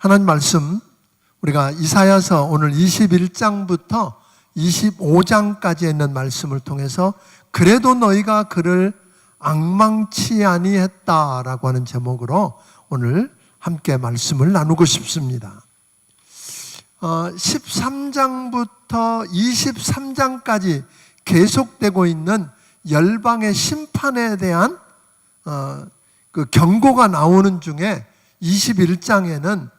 하나님 말씀 우리가 이사야서 오늘 21장부터 25장까지 있는 말씀을 통해서 그래도 너희가 그를 앙망치 아니했다라고 하는 제목으로 오늘 함께 말씀을 나누고 싶습니다. 13장부터 23장까지 계속되고 있는 열방의 심판에 대한 그 경고가 나오는 중에 21장에는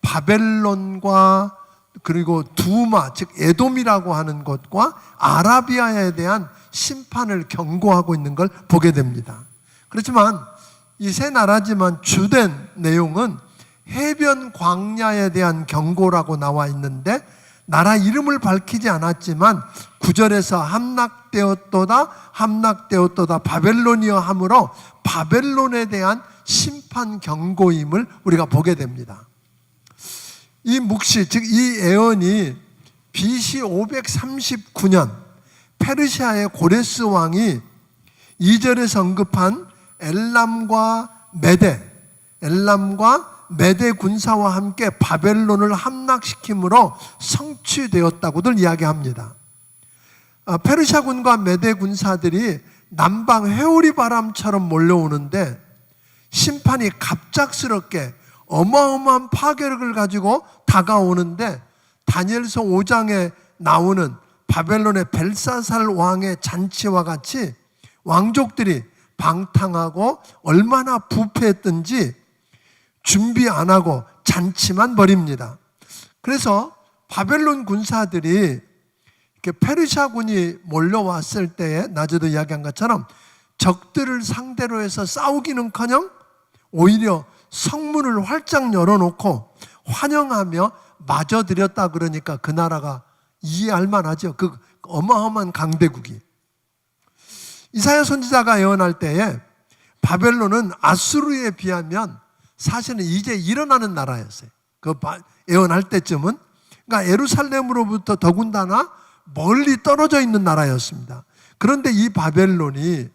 바벨론과 그리고 두마, 즉 에돔이라고 하는 곳과 아라비아에 대한 심판을 경고하고 있는 걸 보게 됩니다. 그렇지만 이 세 나라지만 주된 내용은 해변 광야에 대한 경고라고 나와 있는데, 나라 이름을 밝히지 않았지만 9절에서 함락되었도다 바벨론이여 하므로 바벨론에 대한 심판 경고임을 우리가 보게 됩니다. 이 묵시, 즉 이 예언이 BC 539년 페르시아의 고레스 왕이 2절에서 언급한 엘람과 메대 군사와 함께 바벨론을 함락시킴으로 성취되었다고들 이야기합니다. 페르시아군과 메대 군사들이 남방 회오리 바람처럼 몰려오는데 심판이 갑작스럽게 어마어마한 파괴력을 가지고 다가오는데, 다니엘서 5장에 나오는 바벨론의 벨사살 왕의 잔치와 같이 왕족들이 방탕하고 얼마나 부패했든지 준비 안 하고 잔치만 벌입니다. 그래서 바벨론 군사들이 이렇게 페르시아군이 몰려왔을 때에 낮에도 이야기한 것처럼 적들을 상대로 해서 싸우기는커녕 오히려 성문을 활짝 열어놓고 환영하며 맞아들였다 그러니까 그 나라가 이해할 만하죠. 그 어마어마한 강대국이. 이사야 선지자가 예언할 때에 바벨론은 아수르에 비하면 사실은 이제 일어나는 나라였어요. 그 예언할 때쯤은. 그러니까 예루살렘으로부터 더군다나 멀리 떨어져 있는 나라였습니다. 그런데 이 바벨론이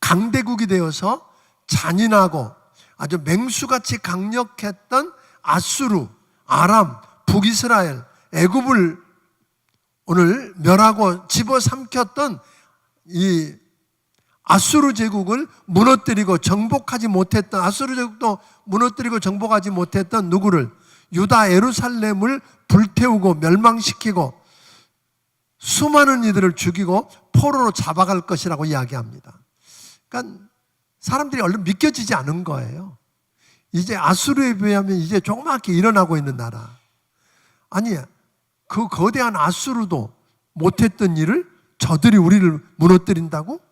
강대국이 되어서 잔인하고 아주 맹수같이 강력했던 아수르, 아람, 북이스라엘, 애굽을 오늘 멸하고 집어삼켰던 이 아수르 제국을 무너뜨리고 정복하지 못했던, 아수르 제국도 무너뜨리고 정복하지 못했던 누구를? 유다 예루살렘을 불태우고 멸망시키고 수많은 이들을 죽이고 포로로 잡아갈 것이라고 이야기합니다. 그러니까 사람들이 얼른 믿겨지지 않은 거예요. 이제 아수르에 비하면 이제 조그맣게 일어나고 있는 나라. 아니, 그 거대한 아수르도 못했던 일을 저들이 우리를 무너뜨린다고?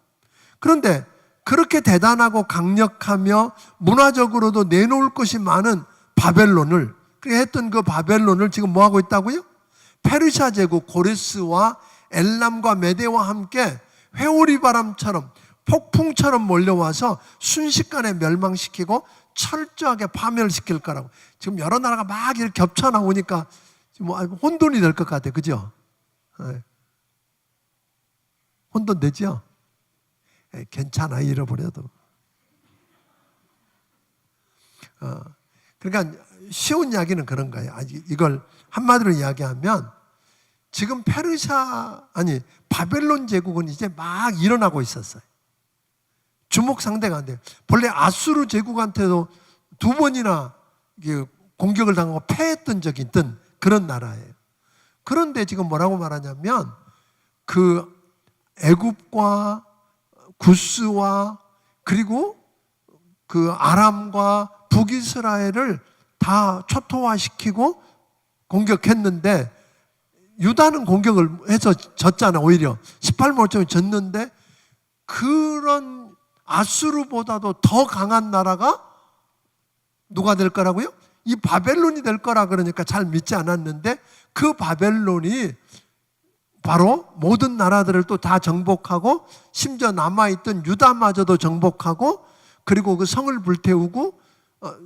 그런데 그렇게 대단하고 강력하며 문화적으로도 내놓을 것이 많은 바벨론을, 그렇게 했던 그 바벨론을 지금 뭐하고 있다고요? 페르시아 제국 고레스와 엘람과 메대와 함께 회오리 바람처럼 폭풍처럼 몰려와서 순식간에 멸망시키고 철저하게 파멸시킬 거라고. 지금 여러 나라가 막 이렇게 겹쳐 나오니까 뭐 혼돈이 될 것 같아요. 그죠? 네. 혼돈 되죠? 네, 괜찮아, 잃어버려도. 그러니까 쉬운 이야기는 그런 거예요. 이걸 한마디로 이야기하면 지금 바벨론 제국은 이제 막 일어나고 있었어요. 주목 상대가 안 돼요. 본래 아수르 제국한테도 2번이나 공격을 당하고 패했던 적이 있던 그런 나라예요. 그런데 지금 뭐라고 말하냐면 그 애굽과 구스와 그리고 그 아람과 북이스라엘을 다 초토화시키고 공격했는데, 유다는 공격을 해서 졌잖아. 오히려 18몰정이 졌는데, 그런 아수르보다도 더 강한 나라가 누가 될 거라고요? 이 바벨론이 될 거라 그러니까 잘 믿지 않았는데, 그 바벨론이 바로 모든 나라들을 또 다 정복하고 심지어 남아있던 유다마저도 정복하고, 그리고 그 성을 불태우고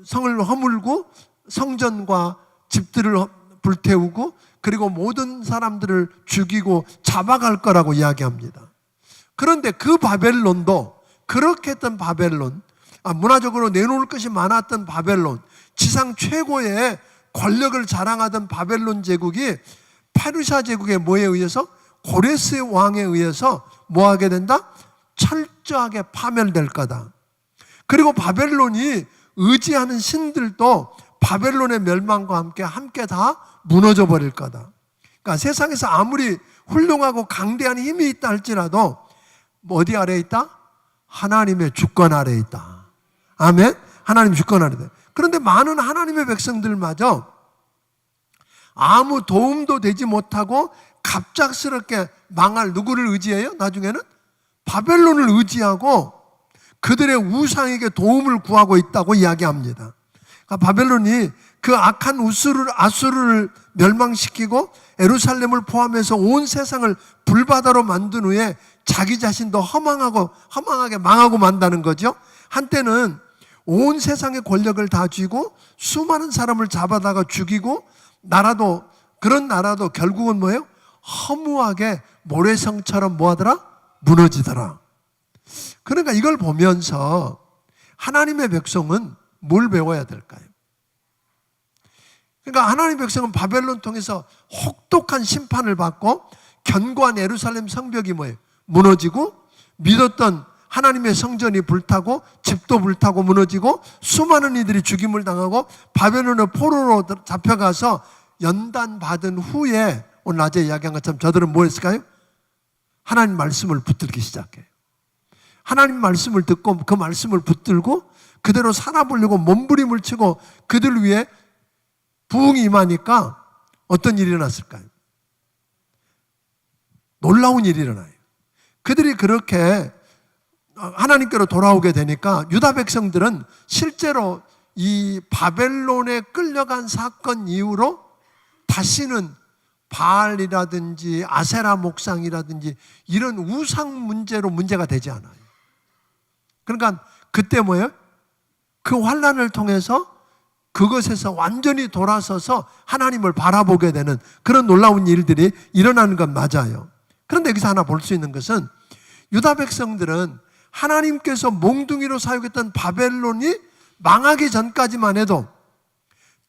성을 허물고 성전과 집들을 불태우고 그리고 모든 사람들을 죽이고 잡아갈 거라고 이야기합니다. 그런데 그 바벨론도 그렇게 했던 바벨론, 문화적으로 내놓을 것이 많았던 바벨론, 지상 최고의 권력을 자랑하던 바벨론 제국이 페르시아 제국의 뭐에 의해서? 고레스 왕에 의해서 뭐하게 된다? 철저하게 파멸될 거다. 그리고 바벨론이 의지하는 신들도 바벨론의 멸망과 함께 다 무너져 버릴 거다. 그러니까 세상에서 아무리 훌륭하고 강대한 힘이 있다 할지라도 어디 아래에 있다? 하나님의 주권 아래에 있다. 아멘? 하나님 주권 아래에 있다. 그런데 많은 하나님의 백성들마저 아무 도움도 되지 못하고 갑작스럽게 망할 누구를 의지해요? 나중에는 바벨론을 의지하고 그들의 우상에게 도움을 구하고 있다고 이야기합니다. 그러니까 바벨론이 그 악한 아수르를 멸망시키고 예루살렘을 포함해서 온 세상을 불바다로 만든 후에 자기 자신도 허망하게 망하고 만다는 거죠. 한때는 온 세상의 권력을 다 쥐고 수많은 사람을 잡아다가 죽이고 그런 나라도 결국은 뭐예요? 허무하게 모래성처럼 뭐하더라? 무너지더라. 그러니까 이걸 보면서 하나님의 백성은 뭘 배워야 될까요? 그러니까 하나님의 백성은 바벨론 통해서 혹독한 심판을 받고 견고한 예루살렘 성벽이 뭐예요? 무너지고 믿었던 하나님의 성전이 불타고 집도 불타고 무너지고 수많은 이들이 죽임을 당하고 바벨론의 포로로 잡혀가서 연단받은 후에 오늘 낮에 이야기한 것처럼 저들은 뭐 했을까요? 하나님 말씀을 붙들기 시작해요. 하나님 말씀을 듣고 그 말씀을 붙들고 그대로 살아보려고 몸부림을 치고 그들 위해 부흥이 임하니까 어떤 일이 일어났을까요? 놀라운 일이 일어나요. 그들이 그렇게 하나님께로 돌아오게 되니까 유다 백성들은 실제로 이 바벨론에 끌려간 사건 이후로 다시는 바알이라든지 아세라 목상이라든지 이런 우상 문제로 문제가 되지 않아요. 그러니까 그때 뭐예요? 그 환난을 통해서 그것에서 완전히 돌아서서 하나님을 바라보게 되는 그런 놀라운 일들이 일어나는 건 맞아요. 그런데 여기서 하나 볼 수 있는 것은 유다 백성들은 하나님께서 몽둥이로 사용했던 바벨론이 망하기 전까지만 해도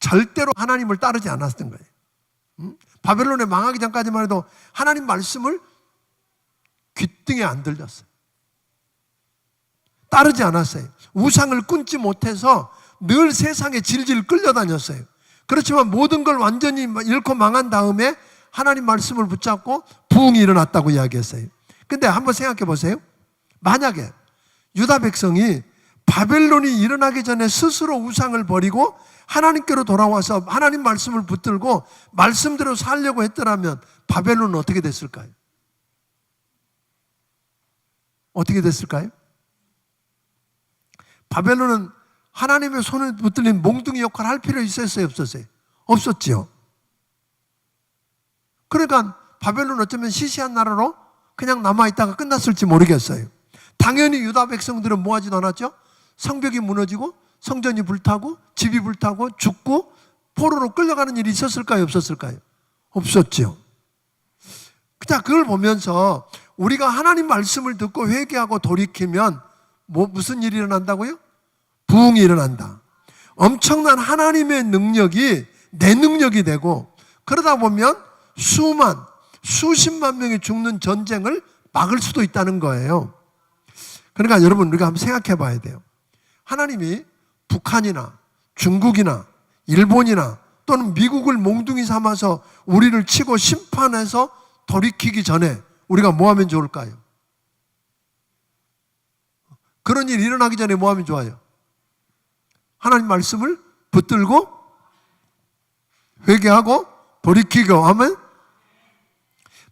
절대로 하나님을 따르지 않았던 거예요. 바벨론에 망하기 전까지만 해도 하나님 말씀을 귓등에 안 들렸어요. 따르지 않았어요. 우상을 끊지 못해서 늘 세상에 질질 끌려다녔어요. 그렇지만 모든 걸 완전히 잃고 망한 다음에 하나님 말씀을 붙잡고 부흥이 일어났다고 이야기했어요. 근데 한번 생각해 보세요. 만약에 유다 백성이 바벨론이 일어나기 전에 스스로 우상을 버리고 하나님께로 돌아와서 하나님 말씀을 붙들고 말씀대로 살려고 했더라면 바벨론은 어떻게 됐을까요? 어떻게 됐을까요? 바벨론은 하나님의 손을 붙들린 몽둥이 역할을 할 필요 있었어요? 없었어요? 없었지요. 그러니까 바벨론 어쩌면 시시한 나라로 그냥 남아있다가 끝났을지 모르겠어요. 당연히 유다 백성들은 뭐 하지도 않았죠? 성벽이 무너지고 성전이 불타고 집이 불타고 죽고 포로로 끌려가는 일이 있었을까요? 없었을까요? 없었죠. 자, 그걸 보면서 우리가 하나님 말씀을 듣고 회개하고 돌이키면 무슨 일이 일어난다고요? 부흥이 일어난다. 엄청난 하나님의 능력이 내 능력이 되고 그러다 보면 수십만 명이 죽는 전쟁을 막을 수도 있다는 거예요. 그러니까 여러분 우리가 한번 생각해 봐야 돼요. 하나님이 북한이나 중국이나 일본이나 또는 미국을 몽둥이 삼아서 우리를 치고 심판해서 돌이키기 전에 우리가 뭐 하면 좋을까요? 그런 일이 일어나기 전에 뭐 하면 좋아요? 하나님 말씀을 붙들고 회개하고 돌이키고 하면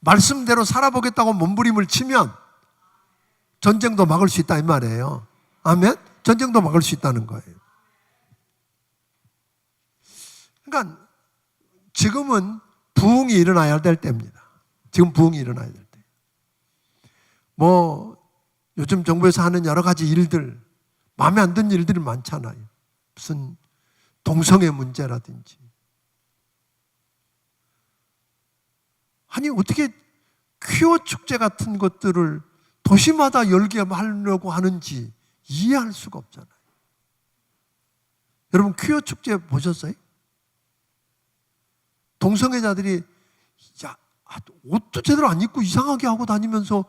말씀대로 살아보겠다고 몸부림을 치면 전쟁도 막을 수 있다 이 말이에요. 아멘? 전쟁도 막을 수 있다는 거예요. 그러니까 지금은 부흥이 일어나야 될 때입니다. 지금 부흥이 일어나야 될 때. 요즘 정부에서 하는 여러 가지 일들, 마음에 안 드는 일들이 많잖아요. 무슨 동성애 문제라든지. 아니 어떻게 퀴어 축제 같은 것들을 도시마다 열게 하려고 하는지 이해할 수가 없잖아요. 여러분 퀴어 축제 보셨어요? 동성애자들이 옷도 제대로 안 입고 이상하게 하고 다니면서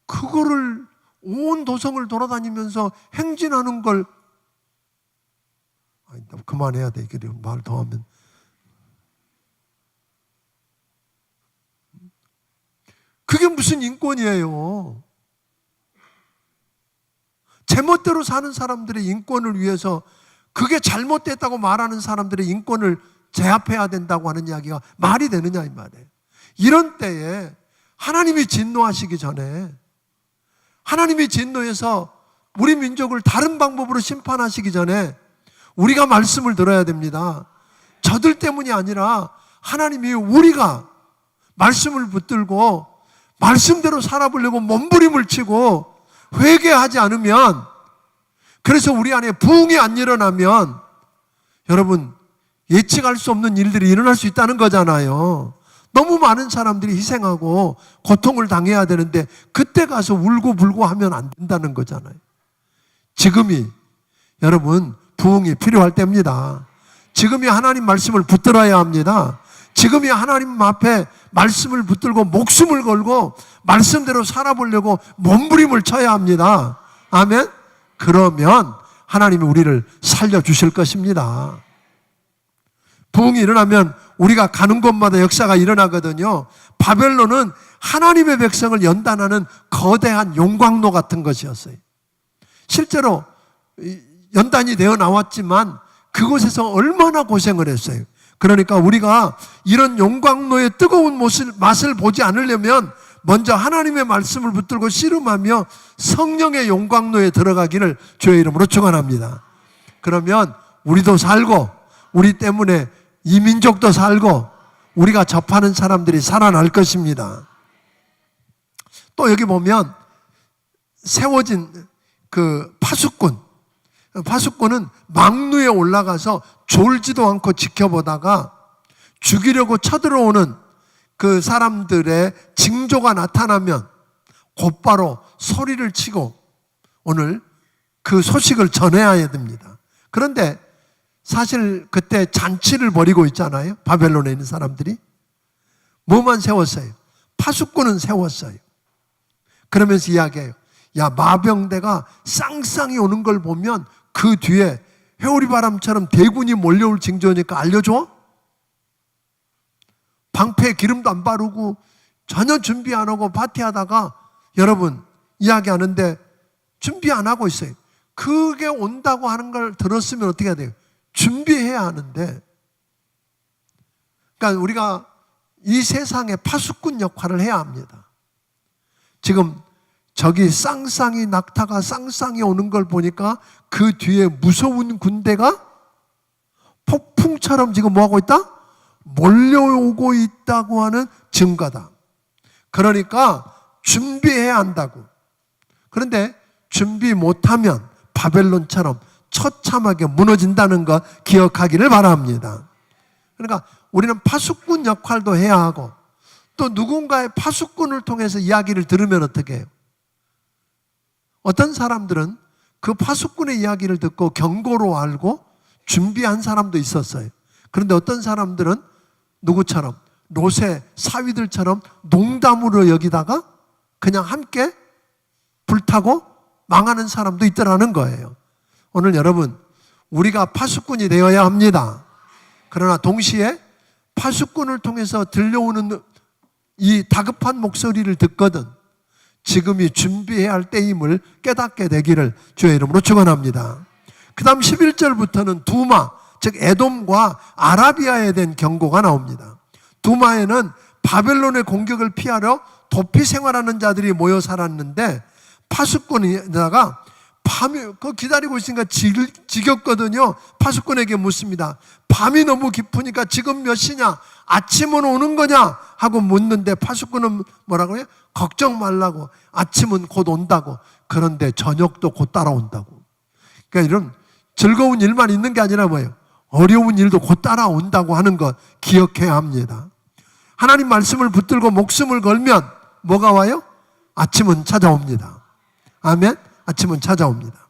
그거를 온 도성을 돌아다니면서 행진하는 걸 그만해야 돼. 이게 말 더 하면 그게 무슨 인권이에요? 제멋대로 사는 사람들의 인권을 위해서 그게 잘못됐다고 말하는 사람들의 인권을 제압해야 된다고 하는 이야기가 말이 되느냐 이 말이에요. 이런 때에 하나님이 진노하시기 전에, 하나님이 진노해서 우리 민족을 다른 방법으로 심판하시기 전에 우리가 말씀을 들어야 됩니다. 저들 때문이 아니라 하나님이 우리가 말씀을 붙들고 말씀대로 살아보려고 몸부림을 치고 회개하지 않으면, 그래서 우리 안에 부흥이 안 일어나면 여러분 예측할 수 없는 일들이 일어날 수 있다는 거잖아요. 너무 많은 사람들이 희생하고 고통을 당해야 되는데 그때 가서 울고 불고 하면 안 된다는 거잖아요. 지금이 여러분 부흥이 필요할 때입니다. 지금이 하나님 말씀을 붙들어야 합니다. 지금이 하나님 앞에 말씀을 붙들고 목숨을 걸고 말씀대로 살아보려고 몸부림을 쳐야 합니다. 아멘? 그러면 하나님이 우리를 살려주실 것입니다. 부흥이 일어나면 우리가 가는 곳마다 역사가 일어나거든요. 바벨론은 하나님의 백성을 연단하는 거대한 용광로 같은 것이었어요. 실제로 연단이 되어 나왔지만 그곳에서 얼마나 고생을 했어요. 그러니까 우리가 이런 용광로의 뜨거운 맛을 보지 않으려면 먼저 하나님의 말씀을 붙들고 씨름하며 성령의 용광로에 들어가기를 주의 이름으로 축원합니다. 그러면 우리도 살고 우리 때문에 이 민족도 살고 우리가 접하는 사람들이 살아날 것입니다. 또 여기 보면 세워진 그 파수꾼은 망루에 올라가서 졸지도 않고 지켜보다가 죽이려고 쳐들어오는 그 사람들의 징조가 나타나면 곧바로 소리를 치고 오늘 그 소식을 전해야 됩니다. 그런데 사실 그때 잔치를 벌이고 있잖아요. 바벨론에 있는 사람들이. 뭐만 세웠어요? 파수꾼은 세웠어요. 그러면서 이야기해요. 야, 마병대가 쌍쌍이 오는 걸 보면 그 뒤에 회오리바람처럼 대군이 몰려올 징조니까 알려줘? 방패에 기름도 안 바르고 전혀 준비 안 하고 파티하다가 여러분 이야기하는데 준비 안 하고 있어요. 그게 온다고 하는 걸 들었으면 어떻게 해야 돼요? 준비해야 하는데, 그러니까 우리가 이 세상에 파수꾼 역할을 해야 합니다. 지금 저기 쌍쌍이 낙타가 쌍쌍이 오는 걸 보니까 그 뒤에 무서운 군대가 폭풍처럼 지금 뭐하고 있다? 몰려오고 있다고 하는 증거다. 그러니까 준비해야 한다고. 그런데 준비 못하면 바벨론처럼 처참하게 무너진다는 거 기억하기를 바랍니다. 그러니까 우리는 파수꾼 역할도 해야 하고 또 누군가의 파수꾼을 통해서 이야기를 들으면 어떻게 해요? 어떤 사람들은 그 파수꾼의 이야기를 듣고 경고로 알고 준비한 사람도 있었어요. 그런데 어떤 사람들은 누구처럼 롯의 사위들처럼 농담으로 여기다가 그냥 함께 불타고 망하는 사람도 있더라는 거예요. 오늘 여러분 우리가 파수꾼이 되어야 합니다. 그러나 동시에 파수꾼을 통해서 들려오는 이 다급한 목소리를 듣거든 지금이 준비해야 할 때임을 깨닫게 되기를 주의 이름으로 축원합니다. 그 다음 11절부터는 두마, 즉 에돔과 아라비아에 대한 경고가 나옵니다. 두마에는 바벨론의 공격을 피하려 도피 생활하는 자들이 모여 살았는데 파수꾼에다가 밤이 그 기다리고 있으니까 지겹거든요. 파수꾼에게 묻습니다. 밤이 너무 깊으니까 지금 몇 시냐? 아침은 오는 거냐? 하고 묻는데 파수꾼은 뭐라고 해요? 걱정 말라고. 아침은 곧 온다고. 그런데 저녁도 곧 따라온다고. 그러니까 이런 즐거운 일만 있는 게 아니라 뭐예요? 어려운 일도 곧 따라온다고 하는 것 기억해야 합니다. 하나님 말씀을 붙들고 목숨을 걸면 뭐가 와요? 아침은 찾아옵니다. 아멘? 아침은 찾아옵니다.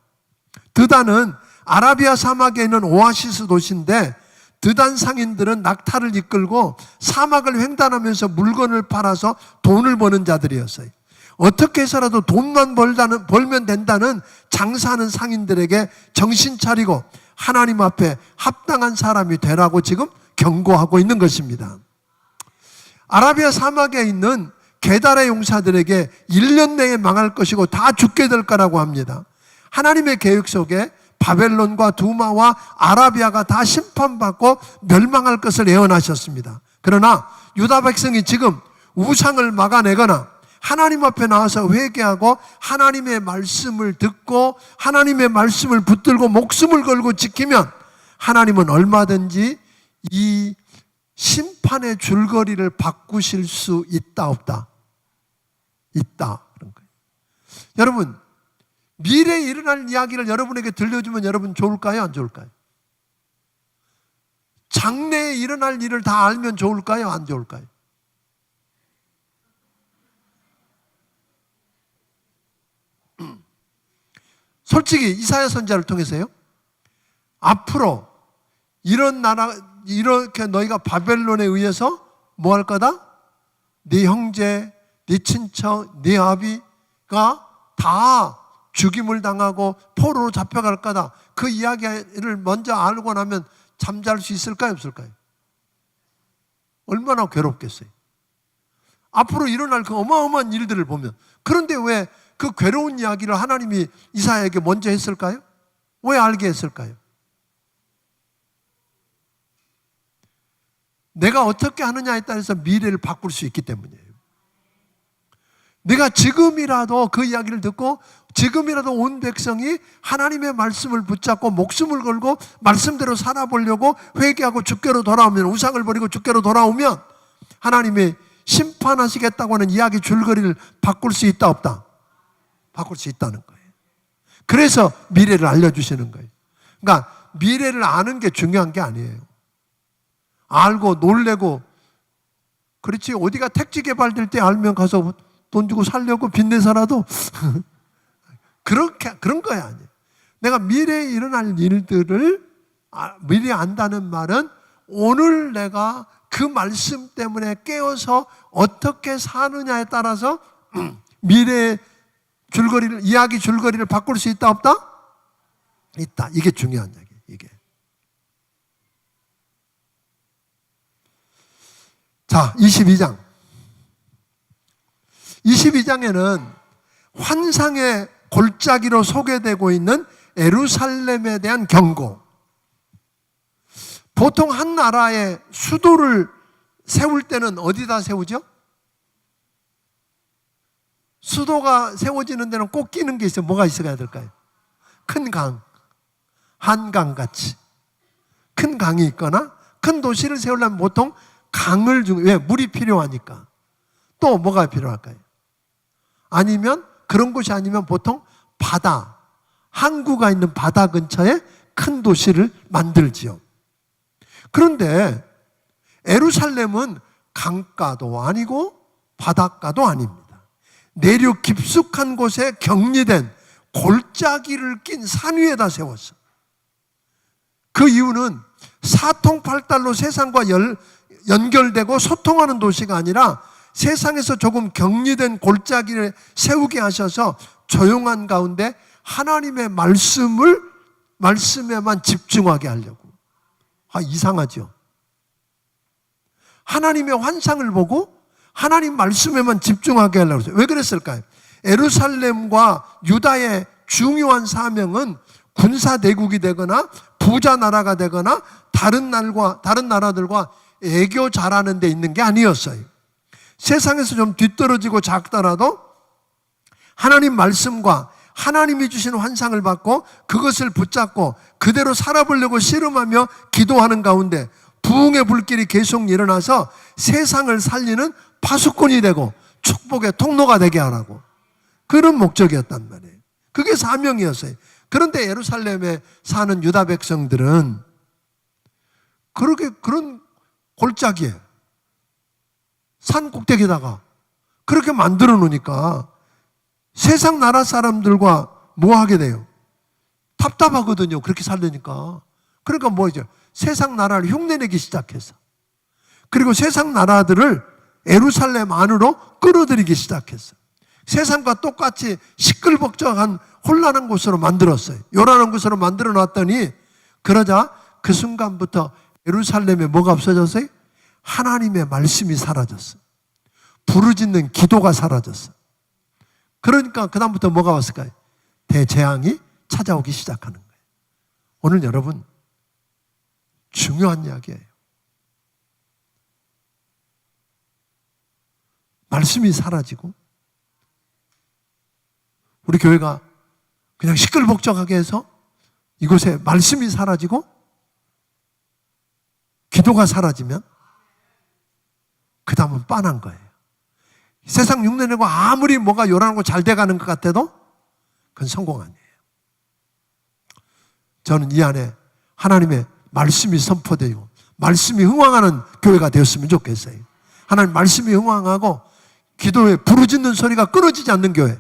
드다는 아라비아 사막에 있는 오아시스 도시인데 드단 상인들은 낙타를 이끌고 사막을 횡단하면서 물건을 팔아서 돈을 버는 자들이었어요. 어떻게 해서라도 돈만 벌면 된다는 장사하는 상인들에게 정신 차리고 하나님 앞에 합당한 사람이 되라고 지금 경고하고 있는 것입니다. 아라비아 사막에 있는 게다라 용사들에게 1년 내에 망할 것이고 다 죽게 될 거라고 합니다. 하나님의 계획 속에 바벨론과 두마와 아라비아가 다 심판받고 멸망할 것을 예언하셨습니다. 그러나 유다 백성이 지금 우상을 막아내거나 하나님 앞에 나와서 회개하고 하나님의 말씀을 듣고 하나님의 말씀을 붙들고 목숨을 걸고 지키면 하나님은 얼마든지 이 심판의 줄거리를 바꾸실 수 있다 없다? 있다. 그런 거예요. 여러분, 미래에 일어날 이야기를 여러분에게 들려주면 여러분 좋을까요? 안 좋을까요? 장래에 일어날 일을 다 알면 좋을까요? 안 좋을까요? 솔직히 이사야 선지자를 통해서요, 앞으로 이런 나라, 이렇게 너희가 바벨론에 의해서 뭐 할 거다? 네 형제, 네 친척, 네 아비가 다 죽임을 당하고 포로로 잡혀갈 거다. 그 이야기를 먼저 알고 나면 잠잘 수 있을까요? 없을까요? 얼마나 괴롭겠어요. 앞으로 일어날 그 어마어마한 일들을 보면. 그런데 왜 그 괴로운 이야기를 하나님이 이사야에게 먼저 했을까요? 왜 알게 했을까요? 내가 어떻게 하느냐에 따라서 미래를 바꿀 수 있기 때문이에요. 내가 지금이라도 그 이야기를 듣고 지금이라도 온 백성이 하나님의 말씀을 붙잡고 목숨을 걸고 말씀대로 살아보려고 회개하고 주께로 돌아오면, 우상을 버리고 주께로 돌아오면 하나님이 심판하시겠다고 하는 이야기 줄거리를 바꿀 수 있다 없다? 바꿀 수 있다는 거예요. 그래서 미래를 알려주시는 거예요. 그러니까 미래를 아는 게 중요한 게 아니에요. 알고 놀래고, 그렇지, 어디가 택지 개발될 때 알면 가서 돈 주고 살려고 빚내서라도 그런 거야 아니에요. 내가 미래에 일어날 일들을 미리 안다는 말은 오늘 내가 그 말씀 때문에 깨어서 어떻게 사느냐에 따라서 미래의 줄거리를, 이야기 줄거리를 바꿀 수 있다 없다? 있다. 이게 중요한 이야기예요. 이게. 자, 22장. 22장에는 환상의 골짜기로 소개되고 있는 예루살렘에 대한 경고. 보통 한 나라의 수도를 세울 때는 어디다 세우죠? 수도가 세워지는 데는 꼭 끼는 게 있어요. 뭐가 있어야 될까요? 큰 강, 한강같이 큰 강이 있거나, 큰 도시를 세우려면 보통 강을 왜? 물이 필요하니까. 또 뭐가 필요할까요? 아니면 그런 곳이 아니면 보통 바다, 항구가 있는 바다 근처에 큰 도시를 만들지요. 그런데 예루살렘은 강가도 아니고 바닷가도 아닙니다. 내륙 깊숙한 곳에 격리된 골짜기를 낀 산 위에다 세웠어. 그 이유는 사통팔달로 세상과 연결되고 소통하는 도시가 아니라 세상에서 조금 격리된 골짜기를 세우게 하셔서 조용한 가운데 하나님의 말씀에만 집중하게 하려고. 이상하죠? 하나님의 환상을 보고 하나님 말씀에만 집중하게 하려고 했어요. 왜 그랬을까요? 예루살렘과 유다의 중요한 사명은 군사대국이 되거나 부자 나라가 되거나 다른 나라들과 애교 잘하는 데 있는 게 아니었어요. 세상에서 좀 뒤떨어지고 작더라도 하나님 말씀과 하나님이 주신 환상을 받고 그것을 붙잡고 그대로 살아보려고 씨름하며 기도하는 가운데 부흥의 불길이 계속 일어나서 세상을 살리는 파수꾼이 되고 축복의 통로가 되게 하라고. 그런 목적이었단 말이에요. 그게 사명이었어요. 그런데 예루살렘에 사는 유다 백성들은 그런 골짜기에 산 꼭대기에다가 그렇게 만들어 놓으니까 세상 나라 사람들과 뭐 하게 돼요? 답답하거든요. 그렇게 살려니까. 그러니까 뭐죠? 세상 나라를 흉내내기 시작해서. 그리고 세상 나라들을 예루살렘 안으로 끌어들이기 시작했어. 세상과 똑같이 시끌벅적한 혼란한 곳으로 만들었어요. 요란한 곳으로 만들어 놨더니 그러자 그 순간부터 예루살렘에 뭐가 없어졌어요? 하나님의 말씀이 사라졌어. 부르짖는 기도가 사라졌어. 그러니까 그 다음부터 뭐가 왔을까요? 대재앙이 찾아오기 시작하는 거예요. 오늘 여러분 중요한 이야기예요. 말씀이 사라지고 우리 교회가 그냥 시끌벅적하게 해서 이곳에 말씀이 사라지고 기도가 사라지면 그 다음은 빤한 거예요. 세상 흉내내고 아무리 뭐가 요란하고 잘 돼가는 것 같아도 그건 성공 아니에요. 저는 이 안에 하나님의 말씀이 선포되고 말씀이 흥왕하는 교회가 되었으면 좋겠어요. 하나님 말씀이 흥왕하고 기도에 부르짖는 소리가 끊어지지 않는 교회.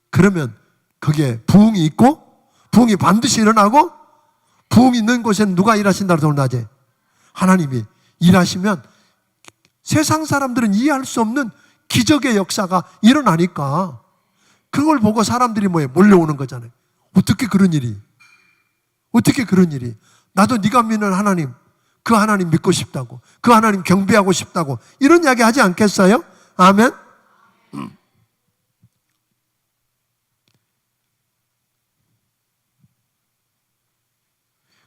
그러면 거기에 부흥이 있고 부흥이 반드시 일어나고 부흥이 있는 곳에는 누가 일하신다고 오늘 하나님이 일하시면 세상 사람들은 이해할 수 없는 기적의 역사가 일어나니까 그걸 보고 사람들이 몰려오는 거잖아요. 어떻게 그런 일이? 어떻게 그런 일이? 나도 네가 믿는 하나님, 그 하나님 믿고 싶다고, 그 하나님 경배하고 싶다고 이런 이야기 하지 않겠어요? 아멘?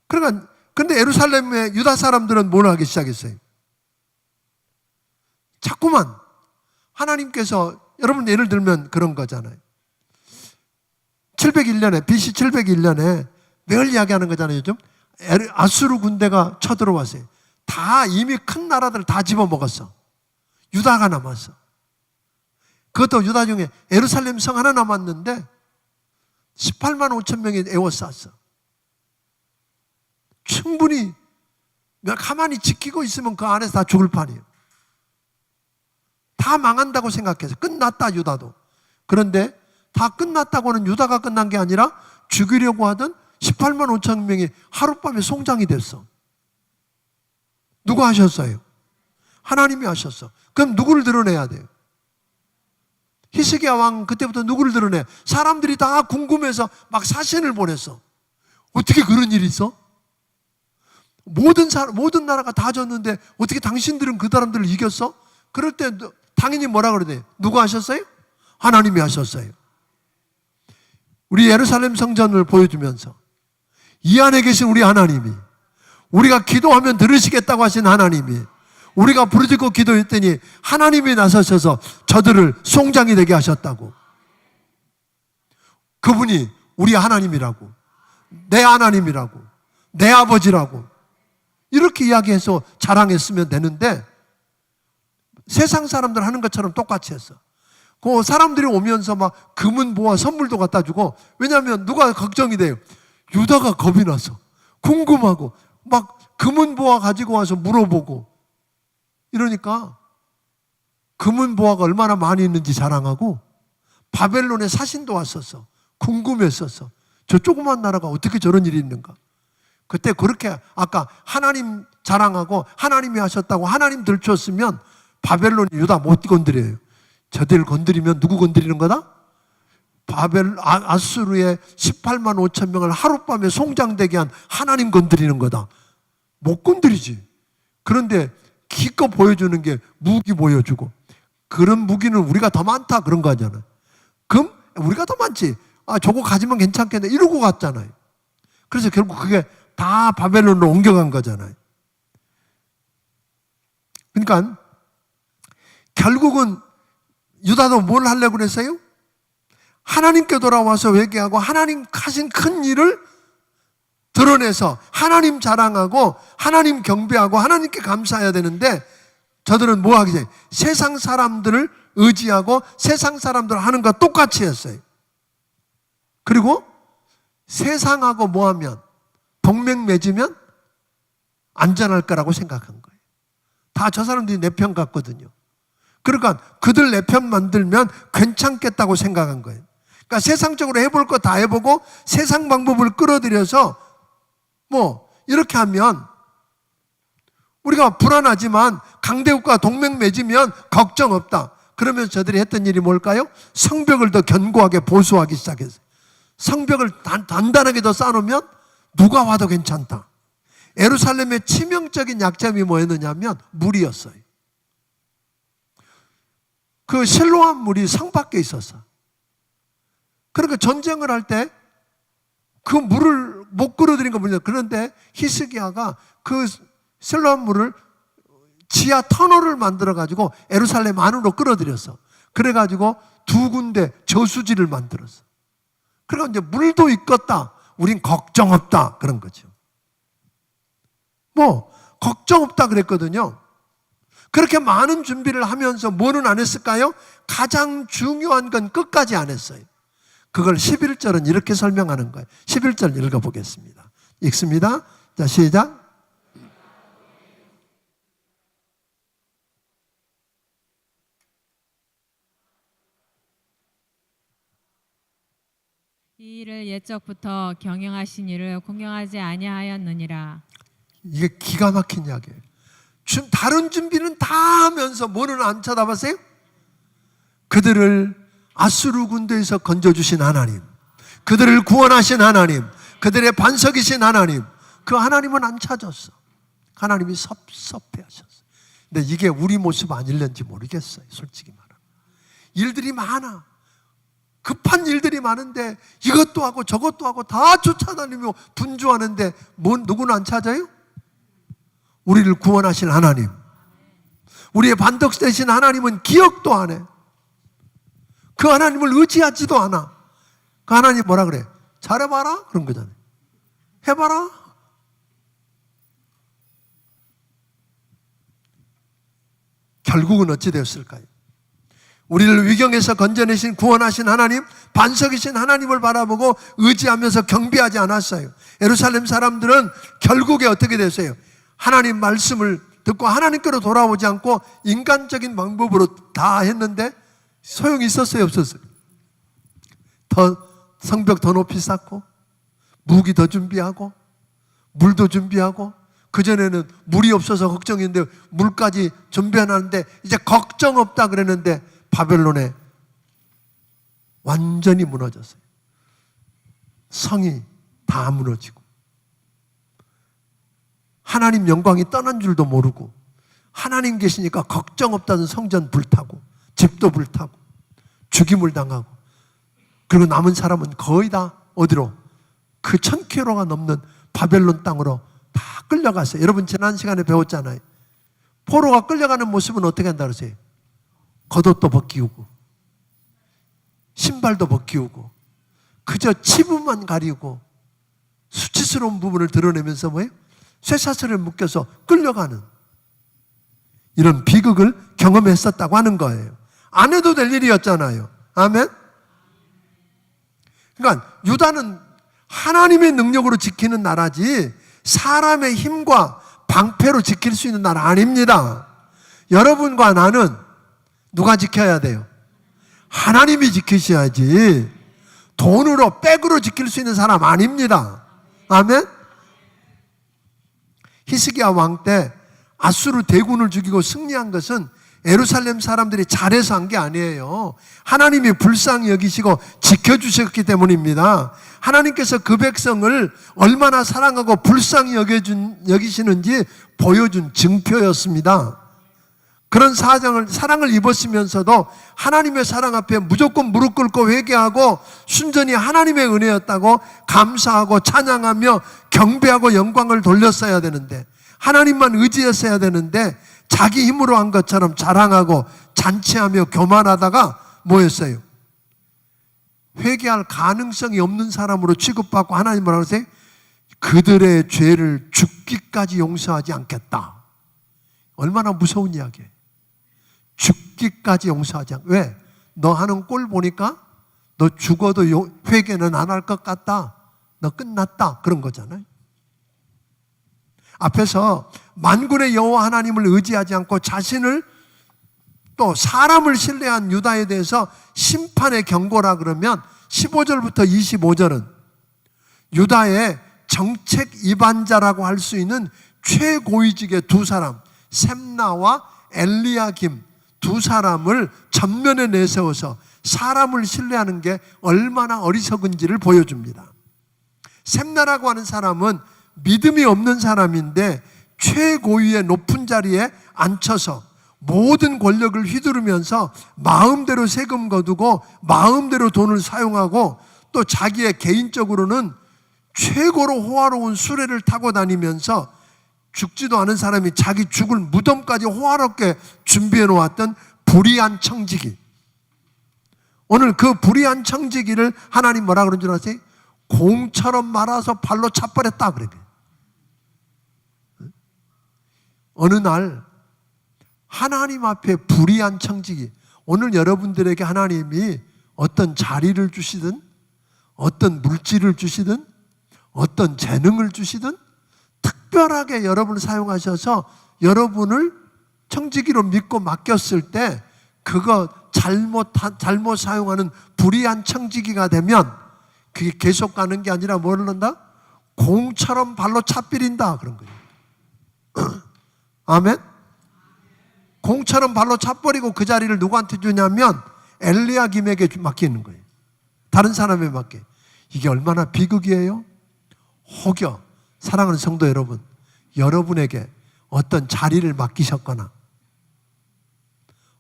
그러니까 근데 예루살렘의 유다 사람들은 뭘 하기 시작했어요? 자꾸만 하나님께서 여러분 예를 들면 그런 거잖아요. 701년에 BC 701년에 늘 이야기하는 거잖아요. 요즘 아수르 군대가 쳐들어왔어요. 다 이미 큰 나라들 다 집어먹었어. 유다가 남았어. 그것도 유다 중에 예루살렘 성 하나 남았는데 18만 5천 명이 에워쌌어. 충분히 가만히 지키고 있으면 그 안에서 다 죽을 판이에요. 다 망한다고 생각해서 끝났다 유다도. 그런데 다 끝났다고는 유다가 끝난 게 아니라 죽이려고 하던 18만 5천 명이 하룻밤에 송장이 됐어. 누가 하셨어요? 하나님이 하셨어. 그럼 누구를 드러내야 돼요? 히스기야 왕 그때부터 누구를 드러내? 사람들이 다 궁금해서 막 사신을 보냈어. 어떻게 그런 일이 있어? 모든 나라가 다 졌는데 어떻게 당신들은 그 사람들을 이겼어? 그럴 때 당연히 뭐라 그러대? 누가 하셨어요? 하나님이 하셨어요. 우리 예루살렘 성전을 보여주면서 이 안에 계신 우리 하나님이, 우리가 기도하면 들으시겠다고 하신 하나님이, 우리가 부르짖고 기도했더니 하나님이 나서셔서 저들을 송장이 되게 하셨다고. 그분이 우리 하나님이라고, 내 하나님이라고, 내 아버지라고 이렇게 이야기해서 자랑했으면 되는데 세상 사람들 하는 것처럼 똑같이 했어. 그 사람들이 오면서 막 금은보화 선물도 갖다 주고, 왜냐하면 누가 걱정이 돼요? 유다가 겁이 나서 궁금하고 막 금은보화 가지고 와서 물어보고 이러니까 금은보화가 얼마나 많이 있는지 자랑하고 바벨론에 사신도 왔었어. 궁금했었어. 저 조그만 나라가 어떻게 저런 일이 있는가. 그때 그렇게 아까 하나님 자랑하고 하나님이 하셨다고 하나님 들추었으면 바벨론이 유다 못 건드려요. 저들 건드리면 누구 건드리는 거다? 아수르의 18만 5천 명을 하룻밤에 송장되게 한 하나님 건드리는 거다. 못 건드리지. 그런데 기껏 보여주는 게 무기 보여주고, 그런 무기는 우리가 더 많다 그런 거 하잖아요. 그럼 우리가 더 많지. 저거 가지면 괜찮겠네 이러고 갔잖아요. 그래서 결국 그게 다 바벨론으로 옮겨간 거잖아요. 그러니까 결국은 유다도 뭘 하려고 그랬어요? 하나님께 돌아와서 회개하고 하나님 하신 큰 일을 드러내서 하나님 자랑하고 하나님 경배하고 하나님께 감사해야 되는데 저들은 뭐 하기 전에 세상 사람들을 의지하고 세상 사람들 하는 거 똑같이 했어요. 그리고 세상하고 뭐 하면 동맹 맺으면 안전할 거라고 생각한 거예요. 다 저 사람들이 내 편 같거든요. 그러니까 그들 내 편 만들면 괜찮겠다고 생각한 거예요. 그러니까 세상적으로 해볼 거 다 해보고 세상 방법을 끌어들여서 이렇게 하면 우리가 불안하지만 강대국과 동맹 맺으면 걱정 없다. 그러면 저들이 했던 일이 뭘까요? 성벽을 더 견고하게 보수하기 시작했어요. 성벽을 단단하게 더 쌓아놓으면 누가 와도 괜찮다. 예루살렘의 치명적인 약점이 뭐였느냐면 물이었어요. 그 실로암 물이 성 밖에 있었어. 그러니까 전쟁을 할 때 그 물을 못 끌어들인 거 물이야. 그런데 히스기야가 그 실로암 물을 지하 터널을 만들어가지고 예루살렘 안으로 끌어들였어. 그래가지고 두 군데 저수지를 만들었어. 그러니까 이제 물도 있겠다. 우린 걱정 없다. 그런 거죠. 걱정 없다 그랬거든요. 그렇게 많은 준비를 하면서 뭐는 안 했을까요? 가장 중요한 건 끝까지 안 했어요. 그걸 11절은 이렇게 설명하는 거예요. 11절 읽어보겠습니다. 읽습니다. 자, 시작. 이 일을 옛적부터 경영하신 이를 공경하지 아니하였느니라. 이게 기가 막힌 이야기예요. 다른 준비는 다 하면서 뭐는 안 쳐다봤어요? 그들을 아수르 군대에서 건져주신 하나님, 그들을 구원하신 하나님, 그들의 반석이신 하나님, 그 하나님은 안 찾았어. 하나님이 섭섭해하셨어. 근데 이게 우리 모습 아닐는지 모르겠어요. 솔직히 말하면 일들이 많아. 급한 일들이 많은데 이것도 하고 저것도 하고 다 쫓아다니며 분주하는데 누구는 안 찾아요? 우리를 구원하신 하나님, 우리의 반석 되신 하나님은 기억도 안 해. 그 하나님을 의지하지도 않아. 그 하나님 뭐라 그래? 잘해봐라? 그런 거잖아요. 해봐라? 결국은 어찌 되었을까요? 우리를 위경에서 건져내신 구원하신 하나님, 반석이신 하나님을 바라보고 의지하면서 경배하지 않았어요. 예루살렘 사람들은 결국에 어떻게 됐어요? 하나님 말씀을 듣고 하나님께로 돌아오지 않고 인간적인 방법으로 다 했는데 소용이 있었어요? 없었어요? 성벽 더 높이 쌓고 무기 더 준비하고 물도 준비하고, 그전에는 물이 없어서 걱정했는데 물까지 준비해놨는데 이제 걱정 없다 그랬는데 바벨론에 완전히 무너졌어요. 성이 다 무너지고 하나님 영광이 떠난 줄도 모르고, 하나님 계시니까 걱정 없다는 성전 불타고 집도 불타고 죽임을 당하고, 그리고 남은 사람은 거의 다 어디로? 그 1000km가 넘는 바벨론 땅으로 다 끌려갔어요. 여러분 지난 시간에 배웠잖아요. 포로가 끌려가는 모습은 어떻게 한다 그러세요? 겉옷도 벗기우고 신발도 벗기우고 그저 치부만 가리고 수치스러운 부분을 드러내면서 뭐예요? 쇠사슬에 묶여서 끌려가는 이런 비극을 경험했었다고 하는 거예요. 안 해도 될 일이었잖아요. 아멘? 그러니까 유다는 하나님의 능력으로 지키는 나라지 사람의 힘과 방패로 지킬 수 있는 나라 아닙니다. 여러분과 나는 누가 지켜야 돼요? 하나님이 지키셔야지 돈으로 백으로 지킬 수 있는 사람 아닙니다. 아멘? 히스기야 왕 때 아수르 대군을 죽이고 승리한 것은 예루살렘 사람들이 잘해서 한 게 아니에요. 하나님이 불쌍히 여기시고 지켜주셨기 때문입니다. 하나님께서 그 백성을 얼마나 사랑하고 불쌍히 여기시는지 보여준 증표였습니다. 그런 사랑을 입었으면서도 하나님의 사랑 앞에 무조건 무릎 꿇고 회개하고 순전히 하나님의 은혜였다고 감사하고 찬양하며 경배하고 영광을 돌렸어야 되는데, 하나님만 의지했어야 되는데 자기 힘으로 한 것처럼 자랑하고 잔치하며 교만하다가 뭐였어요? 회개할 가능성이 없는 사람으로 취급받고 하나님 뭐라고 하세요? 그들의 죄를 죽기까지 용서하지 않겠다. 얼마나 무서운 이야기예요. 죽기까지 용서하지 않. 왜? 너 하는 꼴 보니까 너 죽어도 회개는 안 할 것 같다. 너 끝났다. 그런 거잖아요. 앞에서 만군의 여호와 하나님을 의지하지 않고 자신을 또 사람을 신뢰한 유다에 대해서 심판의 경고라 그러면 15절부터 25절은 유다의 정책 이반자라고 할 수 있는 최고위직의 두 사람, 셈나와 엘리야김 두 사람을 전면에 내세워서 사람을 신뢰하는 게 얼마나 어리석은지를 보여줍니다. 셈나라고 하는 사람은 믿음이 없는 사람인데 최고위의 높은 자리에 앉혀서 모든 권력을 휘두르면서 마음대로 세금 거두고 마음대로 돈을 사용하고 또 자기의 개인적으로는 최고로 호화로운 수레를 타고 다니면서 죽지도 않은 사람이 자기 죽을 무덤까지 호화롭게 준비해 놓았던 불의한 청지기. 오늘 그 불의한 청지기를 하나님 뭐라 그런 줄 아세요? 공처럼 말아서 발로 차버렸다 그래. 어느 날 하나님 앞에 불의한 청지기, 오늘 여러분들에게 하나님이 어떤 자리를 주시든 어떤 물질을 주시든 어떤 재능을 주시든 특별하게 여러분을 사용하셔서 여러분을 청지기로 믿고 맡겼을 때 그거 잘못 사용하는 불의한 청지기가 되면 그게 계속 가는 게 아니라 뭘 한다? 공처럼 발로 차버린다 그런 거예요. 아멘? 공처럼 발로 차버리고 그 자리를 누구한테 주냐면 엘리야김에게 맡기는 거예요. 다른 사람에 맡겨. 이게 얼마나 비극이에요? 혹여 사랑하는 성도 여러분, 여러분에게 어떤 자리를 맡기셨거나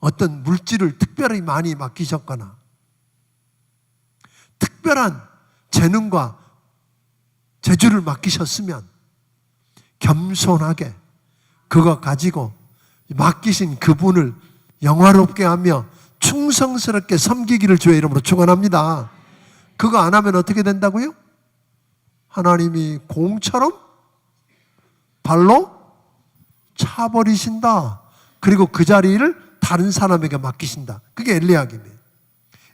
어떤 물질을 특별히 많이 맡기셨거나 특별한 재능과 재주를 맡기셨으면 겸손하게 그거 가지고 맡기신 그분을 영화롭게 하며 충성스럽게 섬기기를 주의 이름으로 축원합니다. 그거 안 하면 어떻게 된다고요? 하나님이 공처럼 발로 차버리신다. 그리고 그 자리를 다른 사람에게 맡기신다. 그게 엘리야김이에요.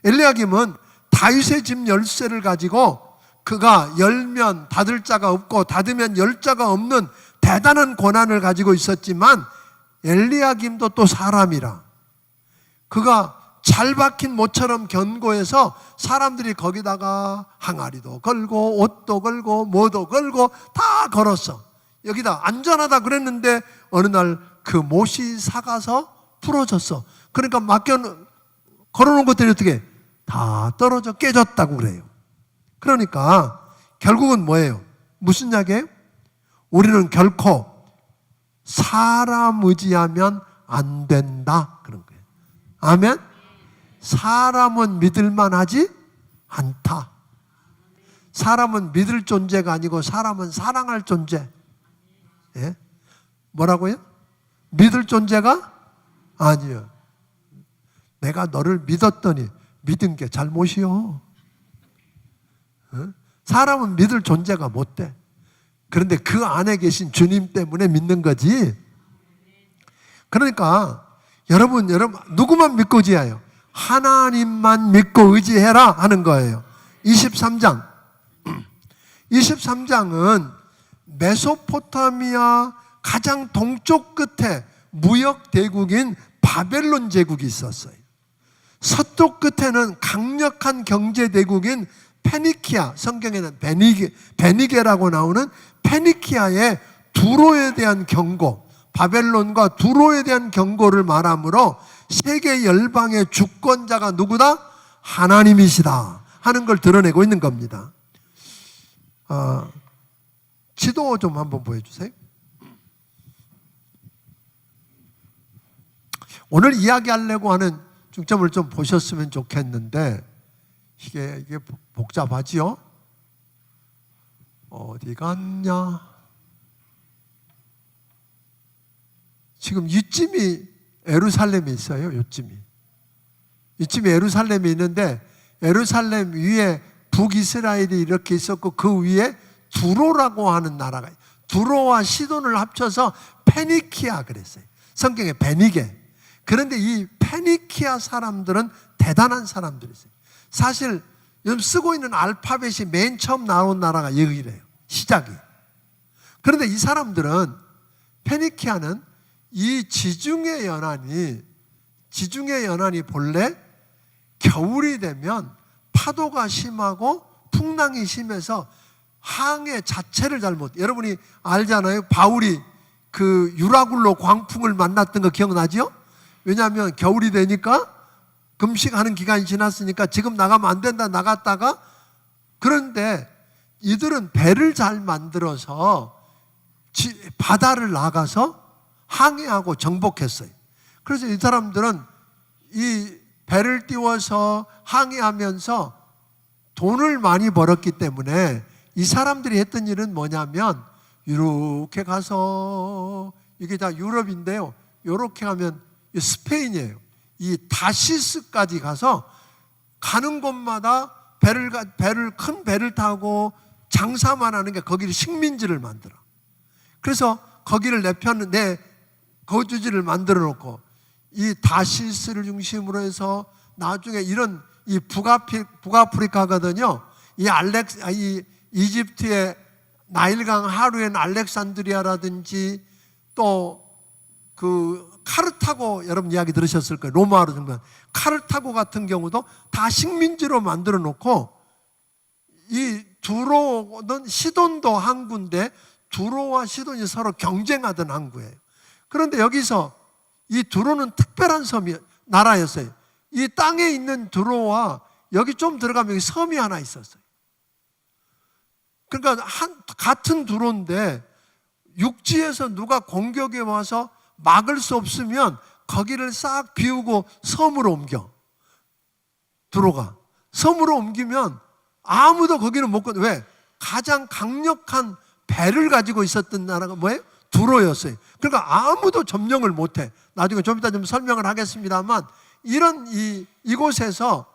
엘리야김은 다윗의 집 열쇠를 가지고 그가 열면 닫을 자가 없고 닫으면 열 자가 없는 대단한 권한을 가지고 있었지만 엘리야김도 또 사람이라 그가 잘 박힌 모처럼 견고해서 사람들이 거기다가 항아리도 걸고 옷도 걸고 뭐도 걸고 다 걸었어. 여기다 안전하다 그랬는데 어느 날 그 못이 사가서 부러졌어. 그러니까 걸어놓은 것들이 어떻게 다 떨어져 깨졌다고 그래요. 그러니까 결국은 뭐예요? 무슨 이야기예요? 우리는 결코 사람 의지하면 안 된다 그런 거예요. 아멘? 사람은 믿을만 하지 않다. 사람은 믿을 존재가 아니고 사람은 사랑할 존재. 예? 뭐라고요? 믿을 존재가 아니요. 내가 너를 믿었더니 믿은 게 잘못이요. 사람은 믿을 존재가 못 돼. 그런데 그 안에 계신 주님 때문에 믿는 거지. 그러니까 여러분 누구만 믿고 의지해요? 하나님만 믿고 의지해라 하는 거예요. 23장 23장은 메소포타미아 가장 동쪽 끝에 무역 대국인 바벨론 제국이 있었어요. 서쪽 끝에는 강력한 경제 대국인 페니키아, 성경에는 베니게라고 나오는 페니키아의 두로에 대한 경고, 바벨론과 두로에 대한 경고를 말하므로 세계 열방의 주권자가 누구다? 하나님이시다 하는 걸 드러내고 있는 겁니다. 지도 좀 한번 보여주세요. 오늘 이야기하려고 하는 중점을 좀 보셨으면 좋겠는데 이게 복잡하지요? 어디 갔냐? 지금 이쯤이 예루살렘이 있어요. 이쯤이 예루살렘이 있는데 예루살렘 위에 북이스라엘이 이렇게 있었고 그 위에 두로라고 하는 나라가 두로와 시돈을 합쳐서 페니키아 그랬어요. 성경에 베니게. 그런데 이 페니키아 사람들은 대단한 사람들이세요. 사실 요즘 쓰고 있는 알파벳이 맨 처음 나온 나라가 여기래요. 시작이. 그런데 이 사람들은 페니키아는 이 지중해 연안이 본래 겨울이 되면 파도가 심하고 풍랑이 심해서 항해 자체를 잘못. 여러분이 알잖아요. 바울이 그 유라굴로 광풍을 만났던 거 기억나죠? 왜냐하면 겨울이 되니까 금식하는 기간이 지났으니까 지금 나가면 안 된다 나갔다가, 그런데 이들은 배를 잘 만들어서 바다를 나가서 항해하고 정복했어요. 그래서 이 사람들은 이 배를 띄워서 항해하면서 돈을 많이 벌었기 때문에 이 사람들이 했던 일은 뭐냐면, 이렇게 가서, 이게 다 유럽인데요, 이렇게 가면 스페인이에요. 이 다시스까지 가서 가는 곳마다 큰 배를 타고 장사만 하는 게 거기를 식민지를 만들어. 그래서 거기를 내 거주지를 만들어 놓고, 이 다시스를 중심으로 해서 나중에 이런 이 북아프리카거든요. 이 이집트의 나일강 하루엔 알렉산드리아라든지 또 그 카르타고, 여러분 이야기 들으셨을 거예요. 로마로 정말 카르타고 같은 경우도 다 식민지로 만들어 놓고, 이 두로는 시돈도 항구인데 두로와 시돈이 서로 경쟁하던 항구예요. 그런데 여기서 이 두로는 특별한 나라였어요. 이 땅에 있는 두로와 여기 좀 들어가면 여기 섬이 하나 있었어요. 그러니까 같은 두로인데 육지에서 누가 공격해 와서 막을 수 없으면 거기를 싹 비우고 섬으로 옮겨. 두로가 섬으로 옮기면 아무도 거기는 못 가. 왜? 가장 강력한 배를 가지고 있었던 나라가 뭐예요? 두로였어요. 그러니까 아무도 점령을 못해. 나중에 좀 이따 좀 설명을 하겠습니다만, 이런 이곳에서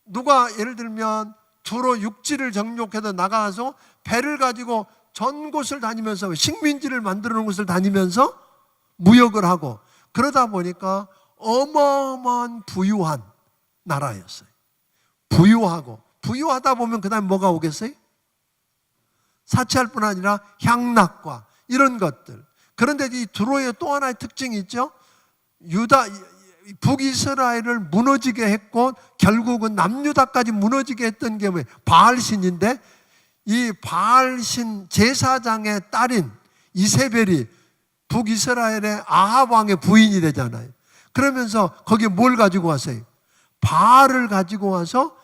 누가 예를 들면 두로 육지를 정복해서 나가서 배를 가지고 전 곳을 다니면서 식민지를 만들어 놓은 곳을 다니면서 무역을 하고, 그러다 보니까 어마어마한 부유한 나라였어요. 부유하다 보면 그 다음에 뭐가 오겠어요? 사치할 뿐 아니라 향락과 이런 것들. 그런데 이 두로의 또 하나의 특징이 있죠. 북이스라엘을 무너지게 했고 결국은 남유다까지 무너지게 했던 게 뭐예요? 바알신인데, 이 바알신 제사장의 딸인 이세벨이 북이스라엘의 아합 왕의 부인이 되잖아요. 그러면서 거기에 뭘 가지고 왔어요? 바알을 가지고 와서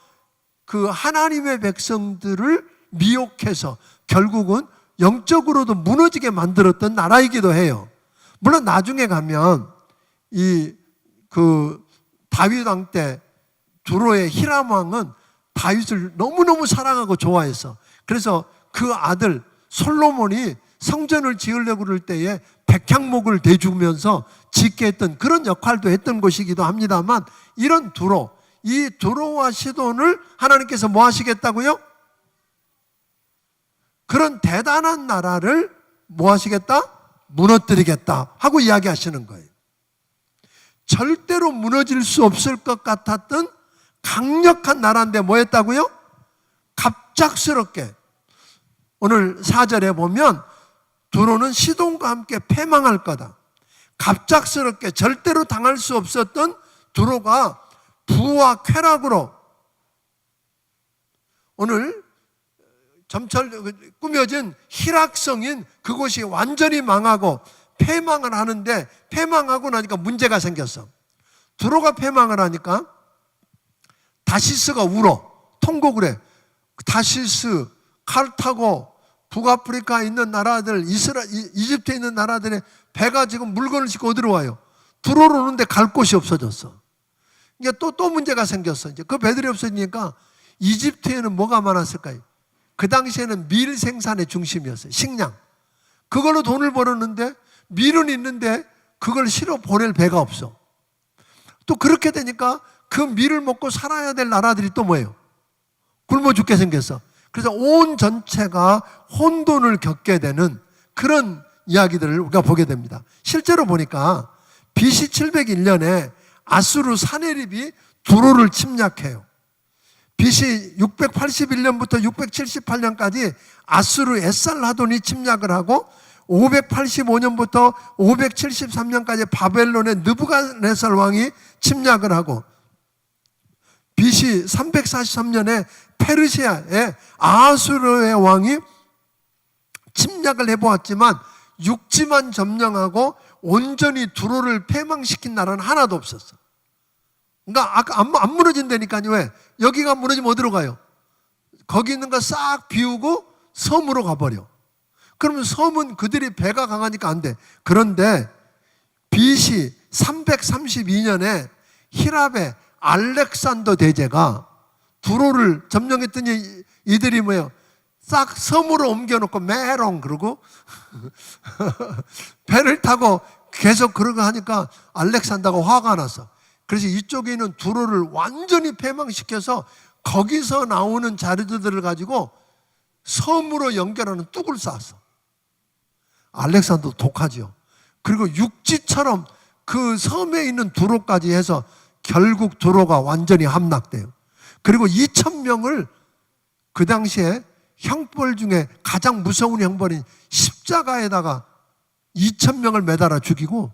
그 하나님의 백성들을 미혹해서 결국은 영적으로도 무너지게 만들었던 나라이기도 해요. 물론 나중에 가면 다윗 왕 때 두로의 히람 왕은 다윗을 너무너무 사랑하고 좋아했어. 그래서 그 아들 솔로몬이 성전을 지으려고 그럴 때에 백향목을 대주면서 짓게 했던 그런 역할도 했던 곳이기도 합니다만, 이런 이 두로와 시돈을 하나님께서 뭐 하시겠다고요? 그런 대단한 나라를 뭐 하시겠다? 무너뜨리겠다 하고 이야기하시는 거예요. 절대로 무너질 수 없을 것 같았던 강력한 나라인데 뭐 했다고요? 갑작스럽게 오늘 4절에 보면 두로는 시돈과 함께 패망할 거다. 갑작스럽게 절대로 당할 수 없었던 두로가 부와 쾌락으로 오늘 점철 꾸며진 희락성인 그곳이 완전히 망하고 패망을 하는데, 패망하고 나니까 문제가 생겼어. 두로가 패망을 하니까 다시스가 울어. 통곡을 해. 다시스, 카르타고, 북아프리카에 있는 나라들, 이집트에 있는 나라들의 배가 지금 물건을 싣고 어디로 와요? 두로로 오는데 갈 곳이 없어졌어. 이게 또 문제가 생겼어. 이제 그 배들이 없어지니까 이집트에는 뭐가 많았을까요? 그 당시에는 밀 생산의 중심이었어요. 식량. 그걸로 돈을 벌었는데 밀은 있는데 그걸 실어 보낼 배가 없어. 또 그렇게 되니까 그 밀을 먹고 살아야 될 나라들이 또 뭐예요? 굶어 죽게 생겼어. 그래서 온 전체가 혼돈을 겪게 되는 그런 이야기들을 우리가 보게 됩니다. 실제로 보니까 BC 701년에 아수르 사네립이 두로를 침략해요. BC 681년부터 678년까지 아수르 에살하돈이 침략을 하고, 585년부터 573년까지 바벨론의 느부갓네살 왕이 침략을 하고, BC 343년에 페르시아의 아하수르의 왕이 침략을 해보았지만 육지만 점령하고 온전히 두로를 패망시킨 나라는 하나도 없었어. 그러니까 아까 안 무너진다니까요. 왜? 여기가 무너지면 어디로 가요? 거기 있는 거 싹 비우고 섬으로 가버려. 그러면 섬은 그들이 배가 강하니까 안 돼. 그런데 BC 332년에 히랍의 알렉산더 대제가 두로를 점령했더니 이들이 뭐예요? 싹 섬으로 옮겨놓고 메롱 그러고 배를 타고 계속 그러고 하니까 알렉산더가 화가 났어. 그래서 이쪽에 있는 두로를 완전히 패망시켜서 거기서 나오는 자료들을 가지고 섬으로 연결하는 뚝을 쌓았어. 알렉산더 독하지요. 그리고 육지처럼 그 섬에 있는 두로까지 해서 결국 두로가 완전히 함락돼요. 그리고 2,000명을 그 당시에 형벌 중에 가장 무서운 형벌인 십자가에다가 2,000명을 매달아 죽이고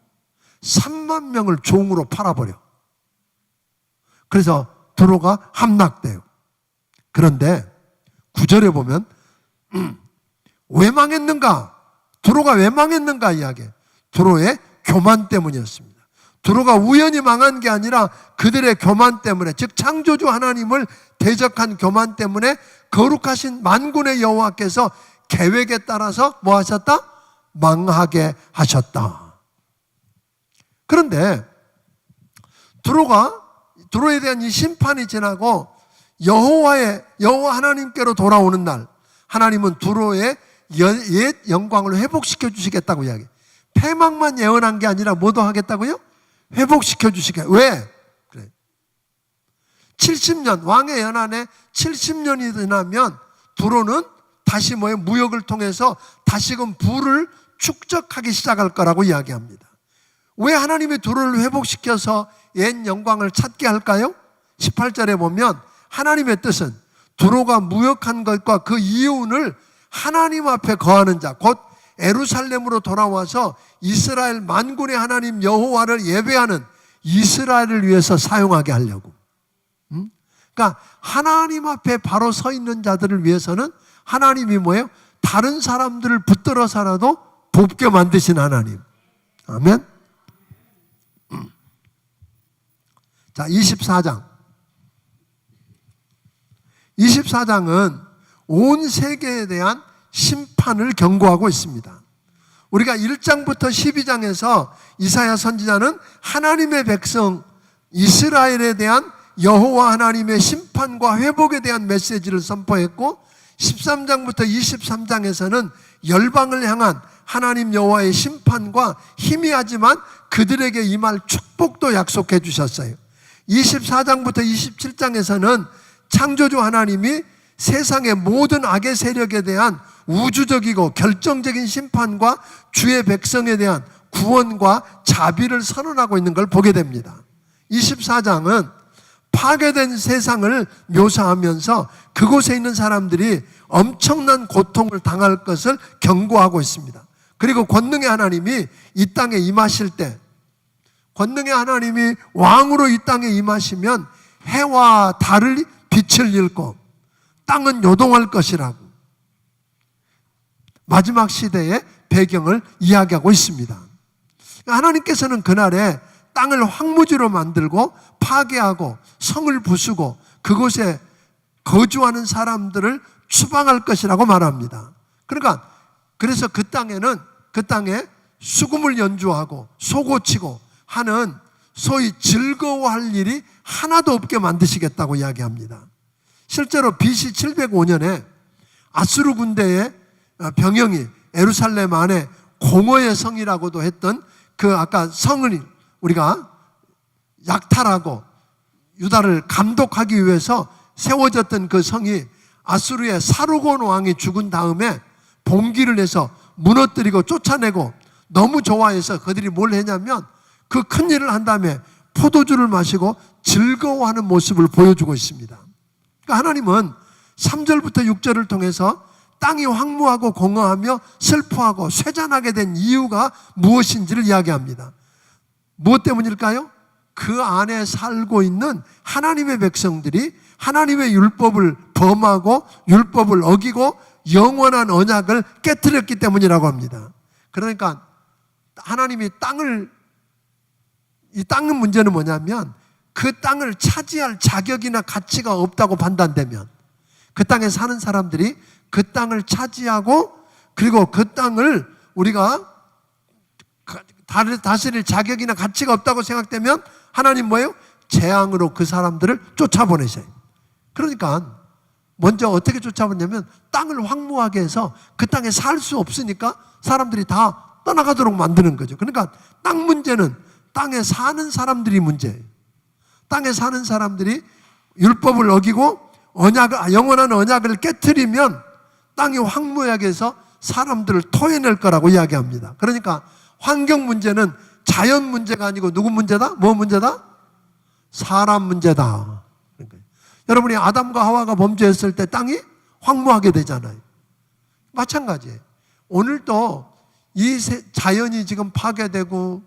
3만 명을 종으로 팔아버려. 그래서 두로가 함락돼요. 그런데 9절에 보면 왜 망했는가? 두로가 왜 망했는가 이야기해. 두로의 교만 때문이었습니다. 두로가 우연히 망한 게 아니라 그들의 교만 때문에, 즉 창조주 하나님을 대적한 교만 때문에 거룩하신 만군의 여호와께서 계획에 따라서 뭐 하셨다? 망하게 하셨다. 그런데 두로에 대한 이 심판이 지나고 여호와 하나님께로 돌아오는 날, 하나님은 두로의 옛 영광을 회복시켜 주시겠다고 이야기해요. 패망만 예언한 게 아니라 뭐도 하겠다고요? 회복시켜 주시게. 왜? 그래. 70년, 왕의 연한에 70년이 지나면 두로는 다시 무역을 통해서 다시금 부를 축적하기 시작할 거라고 이야기합니다. 왜 하나님이 두로를 회복시켜서 옛 영광을 찾게 할까요? 18절에 보면 하나님의 뜻은 두로가 무역한 것과 그 이윤을 하나님 앞에 거하는 자, 곧 예루살렘으로 돌아와서 이스라엘 만군의 하나님 여호와를 예배하는 이스라엘을 위해서 사용하게 하려고. 그러니까 하나님 앞에 바로 서 있는 자들을 위해서는 하나님이 뭐예요? 다른 사람들을 붙들어서라도 돕게 만드신 하나님. 아멘. 자, 24장. 24장은 온 세계에 대한 심판을 경고하고 있습니다. 우리가 1장부터 12장에서 이사야 선지자는 하나님의 백성 이스라엘에 대한 여호와 하나님의 심판과 회복에 대한 메시지를 선포했고, 13장부터 23장에서는 열방을 향한 하나님 여호와의 심판과 희미하지만 그들에게 임할 축복도 약속해 주셨어요. 24장부터 27장에서는 창조주 하나님이 세상의 모든 악의 세력에 대한 우주적이고 결정적인 심판과 주의 백성에 대한 구원과 자비를 선언하고 있는 걸 보게 됩니다. 24장은 파괴된 세상을 묘사하면서 그곳에 있는 사람들이 엄청난 고통을 당할 것을 경고하고 있습니다. 그리고 권능의 하나님이 이 땅에 임하실 때, 권능의 하나님이 왕으로 이 땅에 임하시면 해와 달을 빛을 잃고 땅은 요동할 것이라고 마지막 시대의 배경을 이야기하고 있습니다. 하나님께서는 그날에 땅을 황무지로 만들고 파괴하고 성을 부수고 그곳에 거주하는 사람들을 추방할 것이라고 말합니다. 그러니까 그래서 그 땅에 수금을 연주하고 소고치고 하는 소위 즐거워할 일이 하나도 없게 만드시겠다고 이야기합니다. 실제로 BC 705년에 아수르 군대의 병영이 예루살렘 안에 공허의 성이라고도 했던 그 아까 성을 우리가 약탈하고 유다를 감독하기 위해서 세워졌던 그 성이 아수르의 사르곤 왕이 죽은 다음에 봉기를 해서 무너뜨리고 쫓아내고 너무 좋아해서 그들이 뭘 했냐면 그 큰 일을 한 다음에 포도주를 마시고 즐거워하는 모습을 보여주고 있습니다. 그러니까 하나님은 3절부터 6절을 통해서 땅이 황무하고 공허하며 슬퍼하고 쇠잔하게 된 이유가 무엇인지를 이야기합니다. 무엇 때문일까요? 그 안에 살고 있는 하나님의 백성들이 하나님의 율법을 범하고 율법을 어기고 영원한 언약을 깨뜨렸기 때문이라고 합니다. 그러니까 하나님이 이 땅의 문제는 뭐냐면 그 땅을 차지할 자격이나 가치가 없다고 판단되면 그 땅에 사는 사람들이 그 땅을 차지하고 그리고 그 땅을 우리가 다스릴 자격이나 가치가 없다고 생각되면 하나님 뭐예요? 재앙으로 그 사람들을 쫓아보내셔요. 그러니까 먼저 어떻게 쫓아보냐면 땅을 황무하게 해서 그 땅에 살 수 없으니까 사람들이 다 떠나가도록 만드는 거죠. 그러니까 땅 문제는 땅에 사는 사람들이 문제예요. 땅에 사는 사람들이 율법을 어기고 영원한 언약을 깨트리면 땅이 황무하게 해서 사람들을 토해낼 거라고 이야기합니다. 그러니까 환경 문제는 자연 문제가 아니고 누구 문제다? 뭐 문제다? 사람 문제다. 그러니까 여러분이 아담과 하와가 범죄했을 때 땅이 황무하게 되잖아요. 마찬가지예요. 오늘도 이 자연이 지금 파괴되고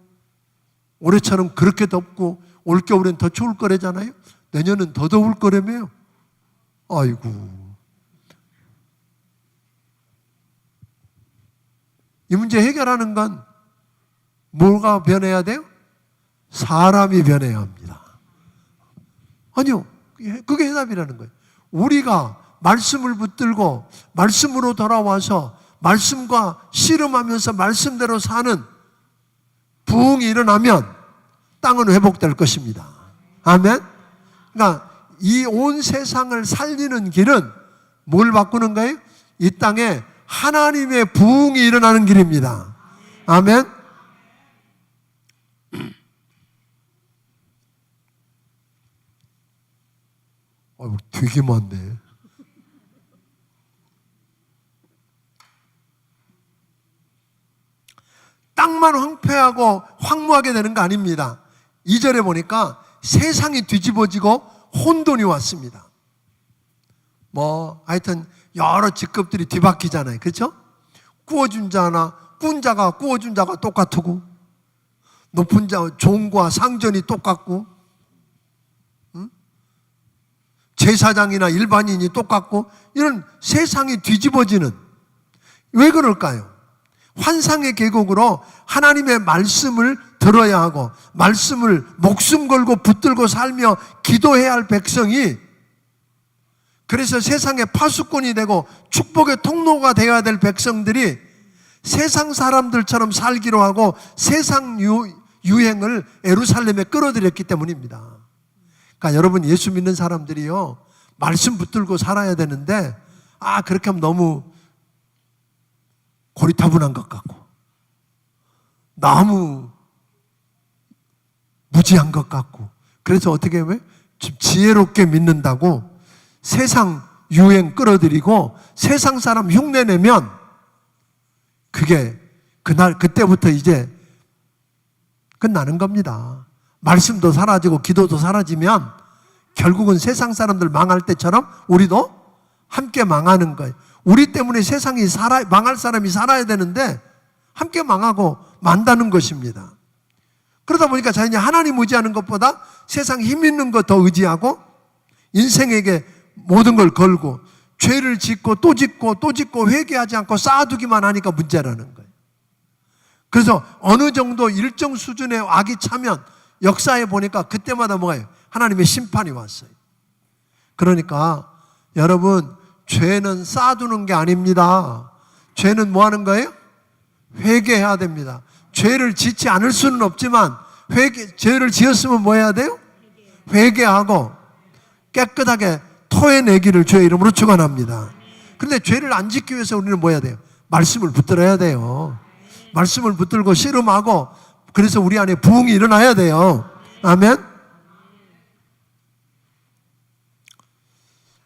올해처럼 그렇게 덥고 올겨울엔 더 추울 거래잖아요. 내년은 더 더울 거라며요. 아이고. 이 문제 해결하는 건 뭐가 변해야 돼요? 사람이 변해야 합니다. 아니요. 그게 해답이라는 거예요. 우리가 말씀을 붙들고 말씀으로 돌아와서 말씀과 씨름하면서 말씀대로 사는 부흥이 일어나면 땅은 회복될 것입니다. 아멘? 그러니까 이 온 세상을 살리는 길은 뭘 바꾸는 거예요? 이 땅에 하나님의 부흥이 일어나는 길입니다. 아멘? 되게 많네. 땅만 황폐하고 황무하게 되는 거 아닙니다. 2절에 보니까 세상이 뒤집어지고 혼돈이 왔습니다. 하여튼 여러 직급들이 뒤바뀌잖아요. 그렇죠? 구워준 자나 꾼 자가 구워준 자가 똑같고 높은 자 종과 상전이 똑같고 제사장이나 일반인이 똑같고 이런 세상이 뒤집어지는 왜 그럴까요? 환상의 계곡으로 하나님의 말씀을 들어야 하고 말씀을 목숨 걸고 붙들고 살며 기도해야 할 백성이 그래서 세상의 파수꾼이 되고 축복의 통로가 되어야 될 백성들이 세상 사람들처럼 살기로 하고 세상 유행을 예루살렘에 끌어들였기 때문입니다. 그러니까 여러분 예수 믿는 사람들이요 말씀 붙들고 살아야 되는데 그렇게 하면 너무 고리타분한 것 같고 너무 무지한 것 같고 그래서 어떻게 하면 지혜롭게 믿는다고 세상 유행 끌어들이고 세상 사람 흉내내면 그게 그때부터 이제 끝나는 겁니다. 말씀도 사라지고 기도도 사라지면 결국은 세상 사람들 망할 때처럼 우리도 함께 망하는 거예요. 우리 때문에 세상이 망할 사람이 살아야 되는데 함께 망하고 만다는 것입니다. 그러다 보니까 자연히 하나님 의지하는 것보다 세상 힘 있는 것 더 의지하고 인생에게 모든 걸 걸고 죄를 짓고 또 짓고 또 짓고 회개하지 않고 쌓아두기만 하니까 문제라는 거예요. 그래서 어느 정도 일정 수준의 악이 차면 역사에 보니까 그때마다 뭐예요? 하나님의 심판이 왔어요. 그러니까 여러분 죄는 쌓아두는 게 아닙니다. 죄는 뭐 하는 거예요? 회개해야 됩니다. 죄를 짓지 않을 수는 없지만 죄를 지었으면 뭐 해야 돼요? 회개하고 깨끗하게 토해내기를 주의 이름으로 축원합니다. 그런데 죄를 안 짓기 위해서 우리는 뭐 해야 돼요? 말씀을 붙들어야 돼요. 말씀을 붙들고 씨름하고 그래서 우리 안에 부흥이 일어나야 돼요. 아멘.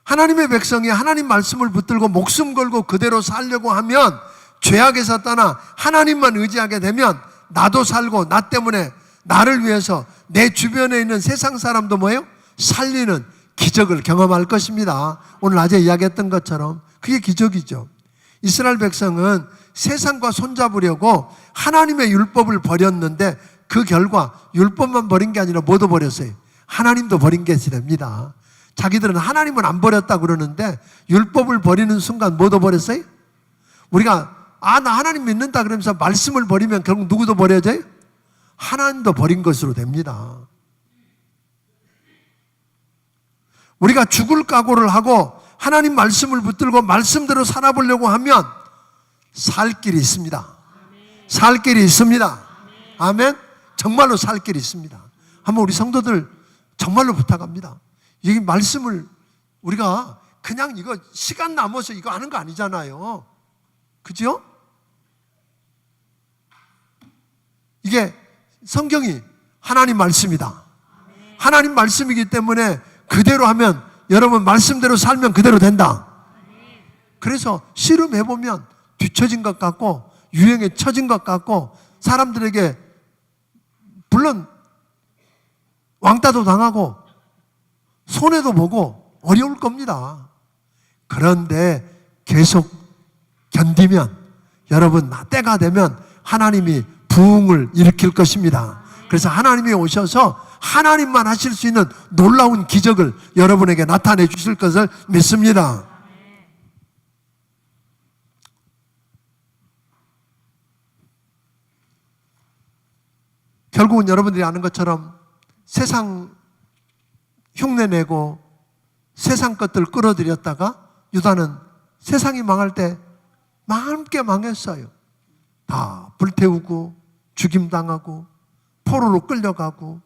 하나님의 백성이 하나님 말씀을 붙들고 목숨 걸고 그대로 살려고 하면 죄악에서 떠나 하나님만 의지하게 되면 나도 살고 나 때문에 나를 위해서 내 주변에 있는 세상 사람도 뭐예요? 살리는 기적을 경험할 것입니다. 오늘 낮에 이야기했던 것처럼 그게 기적이죠. 이스라엘 백성은 세상과 손잡으려고 하나님의 율법을 버렸는데 그 결과 율법만 버린 게 아니라 뭐도 버렸어요? 하나님도 버린 게 됩니다. 자기들은 하나님은 안 버렸다고 그러는데 율법을 버리는 순간 뭐도 버렸어요? 우리가 나 하나님 믿는다 그러면서 말씀을 버리면 결국 누구도 버려져요? 하나님도 버린 것으로 됩니다. 우리가 죽을 각오를 하고 하나님 말씀을 붙들고 말씀대로 살아보려고 하면 살 길이 있습니다. 살 길이 있습니다. 아멘. 정말로 살 길이 있습니다. 한번 우리 성도들 정말로 부탁합니다. 이 말씀을 우리가 그냥 이거 시간 남아서 이거 하는 거 아니잖아요. 그죠? 이게 성경이 하나님 말씀이다. 하나님 말씀이기 때문에 그대로 하면 여러분 말씀대로 살면 그대로 된다. 그래서 씨름해보면 뒤처진 것 같고 유행에 처진 것 같고 사람들에게 물론 왕따도 당하고 손해도 보고 어려울 겁니다. 그런데 계속 견디면 여러분 때가 되면 하나님이 부흥을 일으킬 것입니다. 그래서 하나님이 오셔서 하나님만 하실 수 있는 놀라운 기적을 여러분에게 나타내 주실 것을 믿습니다. 결국은 여러분들이 아는 것처럼 세상 흉내내고 세상 것들 끌어들였다가 유다는 세상이 망할 때 함께 망했어요. 다 불태우고 죽임당하고 포로로 끌려가고.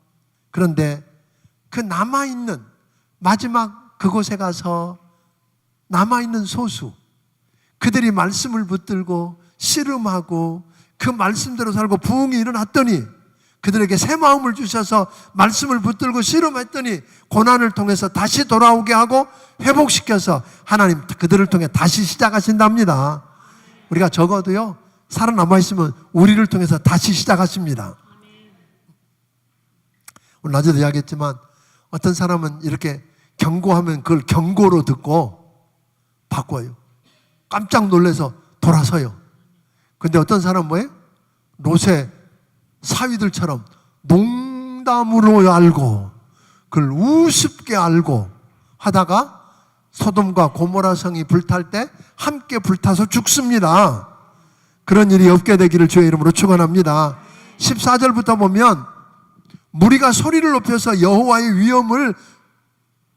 그런데 그 남아있는 마지막 그곳에 가서 남아있는 소수, 그들이 말씀을 붙들고 씨름하고 그 말씀대로 살고 부흥이 일어났더니 그들에게 새 마음을 주셔서 말씀을 붙들고 씨름했더니 고난을 통해서 다시 돌아오게 하고 회복시켜서 하나님 그들을 통해 다시 시작하신답니다. 우리가 적어도요 살아남아 있으면 우리를 통해서 다시 시작하십니다. 오늘 낮에도 이야기했지만 어떤 사람은 이렇게 경고하면 그걸 경고로 듣고 바꿔요. 깜짝 놀라서 돌아서요. 근데 어떤 사람은 뭐예요? 롯의 사위들처럼 농담으로 알고 그걸 우습게 알고 하다가 소돔과 고모라 성이 불탈 때 함께 불타서 죽습니다. 그런 일이 없게 되기를 주의 이름으로 축원합니다. 14절부터 보면 무리가 소리를 높여서 여호와의 위엄을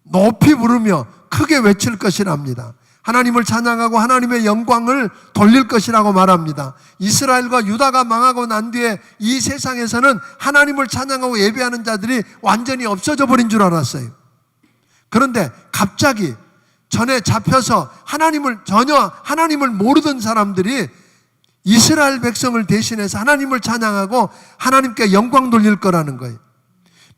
높이 부르며 크게 외칠 것이랍니다. 하나님을 찬양하고 하나님의 영광을 돌릴 것이라고 말합니다. 이스라엘과 유다가 망하고 난 뒤에 이 세상에서는 하나님을 찬양하고 예배하는 자들이 완전히 없어져 버린 줄 알았어요. 그런데 갑자기 전에 잡혀서 전혀 하나님을 모르던 사람들이 이스라엘 백성을 대신해서 하나님을 찬양하고 하나님께 영광 돌릴 거라는 거예요.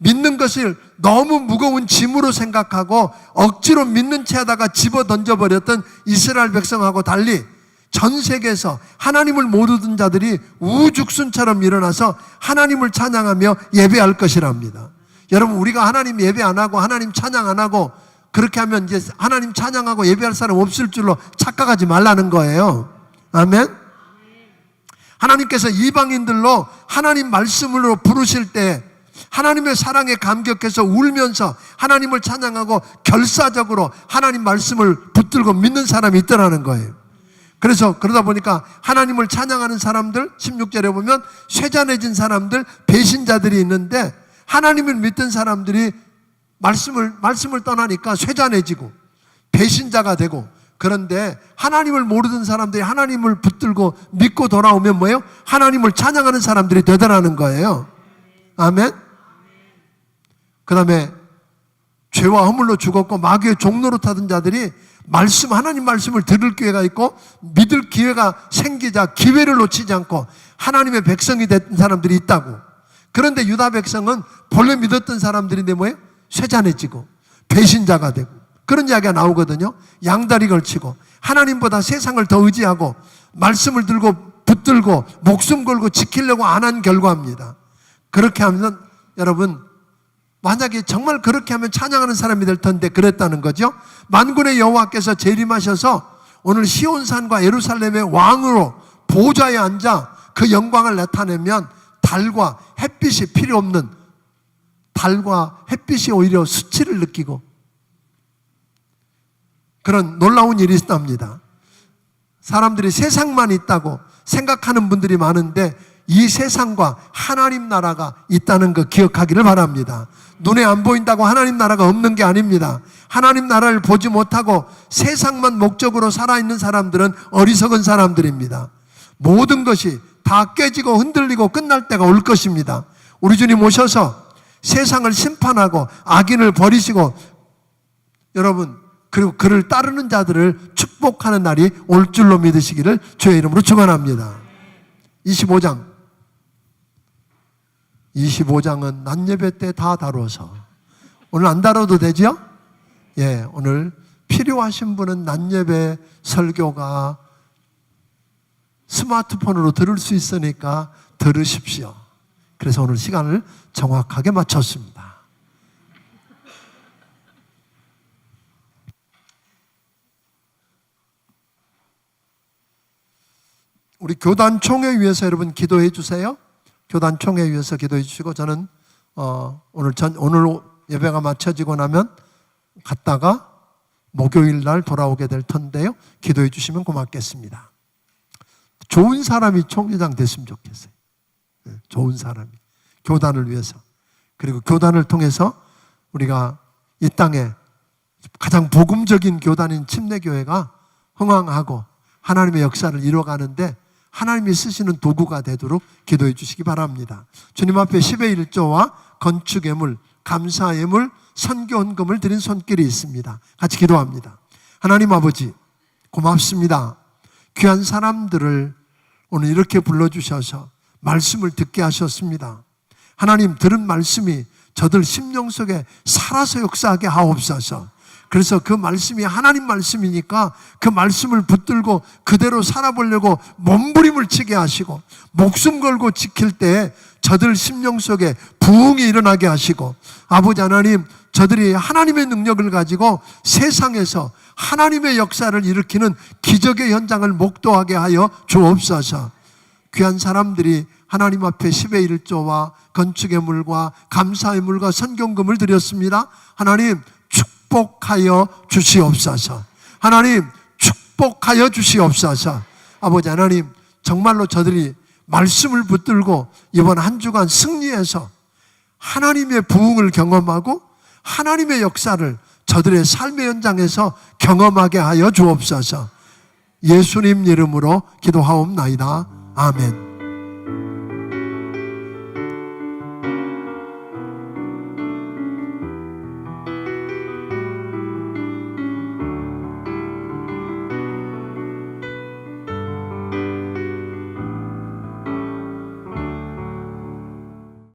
믿는 것을 너무 무거운 짐으로 생각하고 억지로 믿는 채 하다가 집어 던져버렸던 이스라엘 백성하고 달리 전 세계에서 하나님을 모르던 자들이 우죽순처럼 일어나서 하나님을 찬양하며 예배할 것이랍니다. 여러분, 우리가 하나님 예배 안 하고 하나님 찬양 안 하고 그렇게 하면 이제 하나님 찬양하고 예배할 사람 없을 줄로 착각하지 말라는 거예요. 아멘. 하나님께서 이방인들로 하나님 말씀으로 부르실 때 하나님의 사랑에 감격해서 울면서 하나님을 찬양하고 결사적으로 하나님 말씀을 붙들고 믿는 사람이 있더라는 거예요. 그래서 그러다 보니까 하나님을 찬양하는 사람들 16절에 보면 쇠잔해진 사람들, 배신자들이 있는데 하나님을 믿던 사람들이 말씀을 떠나니까 쇠잔해지고 배신자가 되고, 그런데 하나님을 모르던 사람들이 하나님을 붙들고 믿고 돌아오면 뭐예요? 하나님을 찬양하는 사람들이 되더라는 거예요. 아멘. 그 다음에 죄와 허물로 죽었고 마귀의 종로로 타던 자들이 하나님 말씀을 들을 기회가 있고 믿을 기회가 생기자 기회를 놓치지 않고 하나님의 백성이 된 사람들이 있다고. 그런데 유다 백성은 본래 믿었던 사람들인데 뭐예요? 쇠잔해지고 배신자가 되고 그런 이야기가 나오거든요. 양다리 걸치고 하나님보다 세상을 더 의지하고 말씀을 들고 붙들고 목숨 걸고 지키려고 안 한 결과입니다. 그렇게 하면 여러분, 만약에 정말 그렇게 하면 찬양하는 사람이 될 텐데 그랬다는 거죠. 만군의 여호와께서 재림하셔서 오늘 시온산과 예루살렘의 왕으로 보좌에 앉아 그 영광을 나타내면 달과 햇빛이 필요 없는, 달과 햇빛이 오히려 수치를 느끼고 그런 놀라운 일이 있답니다. 사람들이 세상만 있다고 생각하는 분들이 많은데 이 세상과 하나님 나라가 있다는 거 기억하기를 바랍니다. 눈에 안 보인다고 하나님 나라가 없는 게 아닙니다. 하나님 나라를 보지 못하고 세상만 목적으로 살아있는 사람들은 어리석은 사람들입니다. 모든 것이 다 깨지고 흔들리고 끝날 때가 올 것입니다. 우리 주님 오셔서 세상을 심판하고 악인을 버리시고 여러분 그리고 그를 따르는 자들을 축복하는 날이 올 줄로 믿으시기를 주의 이름으로 축원합니다. 25장은 낮 예배 때 다 다뤄서 오늘 안 다뤄도 되죠? 예, 오늘 필요하신 분은 낮 예배 설교가 스마트폰으로 들을 수 있으니까 들으십시오. 그래서 오늘 시간을 정확하게 맞췄습니다. 우리 교단 총회 위해서 여러분 기도해 주세요. 교단 총회 위해서 기도해 주시고 저는 오늘 예배가 마쳐지고 나면 갔다가 목요일 날 돌아오게 될 텐데요. 기도해 주시면 고맙겠습니다. 좋은 사람이 총회장 됐으면 좋겠어요. 좋은 사람이 교단을 위해서, 그리고 교단을 통해서 우리가 이 땅에 가장 복음적인 교단인 침례교회가 흥왕하고 하나님의 역사를 이뤄가는데 하나님이 쓰시는 도구가 되도록 기도해 주시기 바랍니다. 주님 앞에 10의 1조와 건축예물, 감사예물, 선교헌금을 드린 손길이 있습니다. 같이 기도합니다. 하나님 아버지 고맙습니다. 귀한 사람들을 오늘 이렇게 불러주셔서 말씀을 듣게 하셨습니다. 하나님, 들은 말씀이 저들 심령 속에 살아서 역사하게 하옵소서. 그래서 그 말씀이 하나님 말씀이니까 그 말씀을 붙들고 그대로 살아보려고 몸부림을 치게 하시고 목숨 걸고 지킬 때 저들 심령 속에 부흥이 일어나게 하시고, 아버지 하나님, 저들이 하나님의 능력을 가지고 세상에서 하나님의 역사를 일으키는 기적의 현장을 목도하게 하여 주옵소서. 귀한 사람들이 하나님 앞에 10의 1조와 건축의 물과 감사의 물과 선경금을 드렸습니다. 하나님 축복하여 주시옵소서. 하나님 축복하여 주시옵소서. 아버지 하나님, 정말로 저들이 말씀을 붙들고 이번 한 주간 승리해서 하나님의 부흥을 경험하고 하나님의 역사를 저들의 삶의 현장에서 경험하게 하여 주옵소서. 예수님 이름으로 기도하옵나이다. 아멘.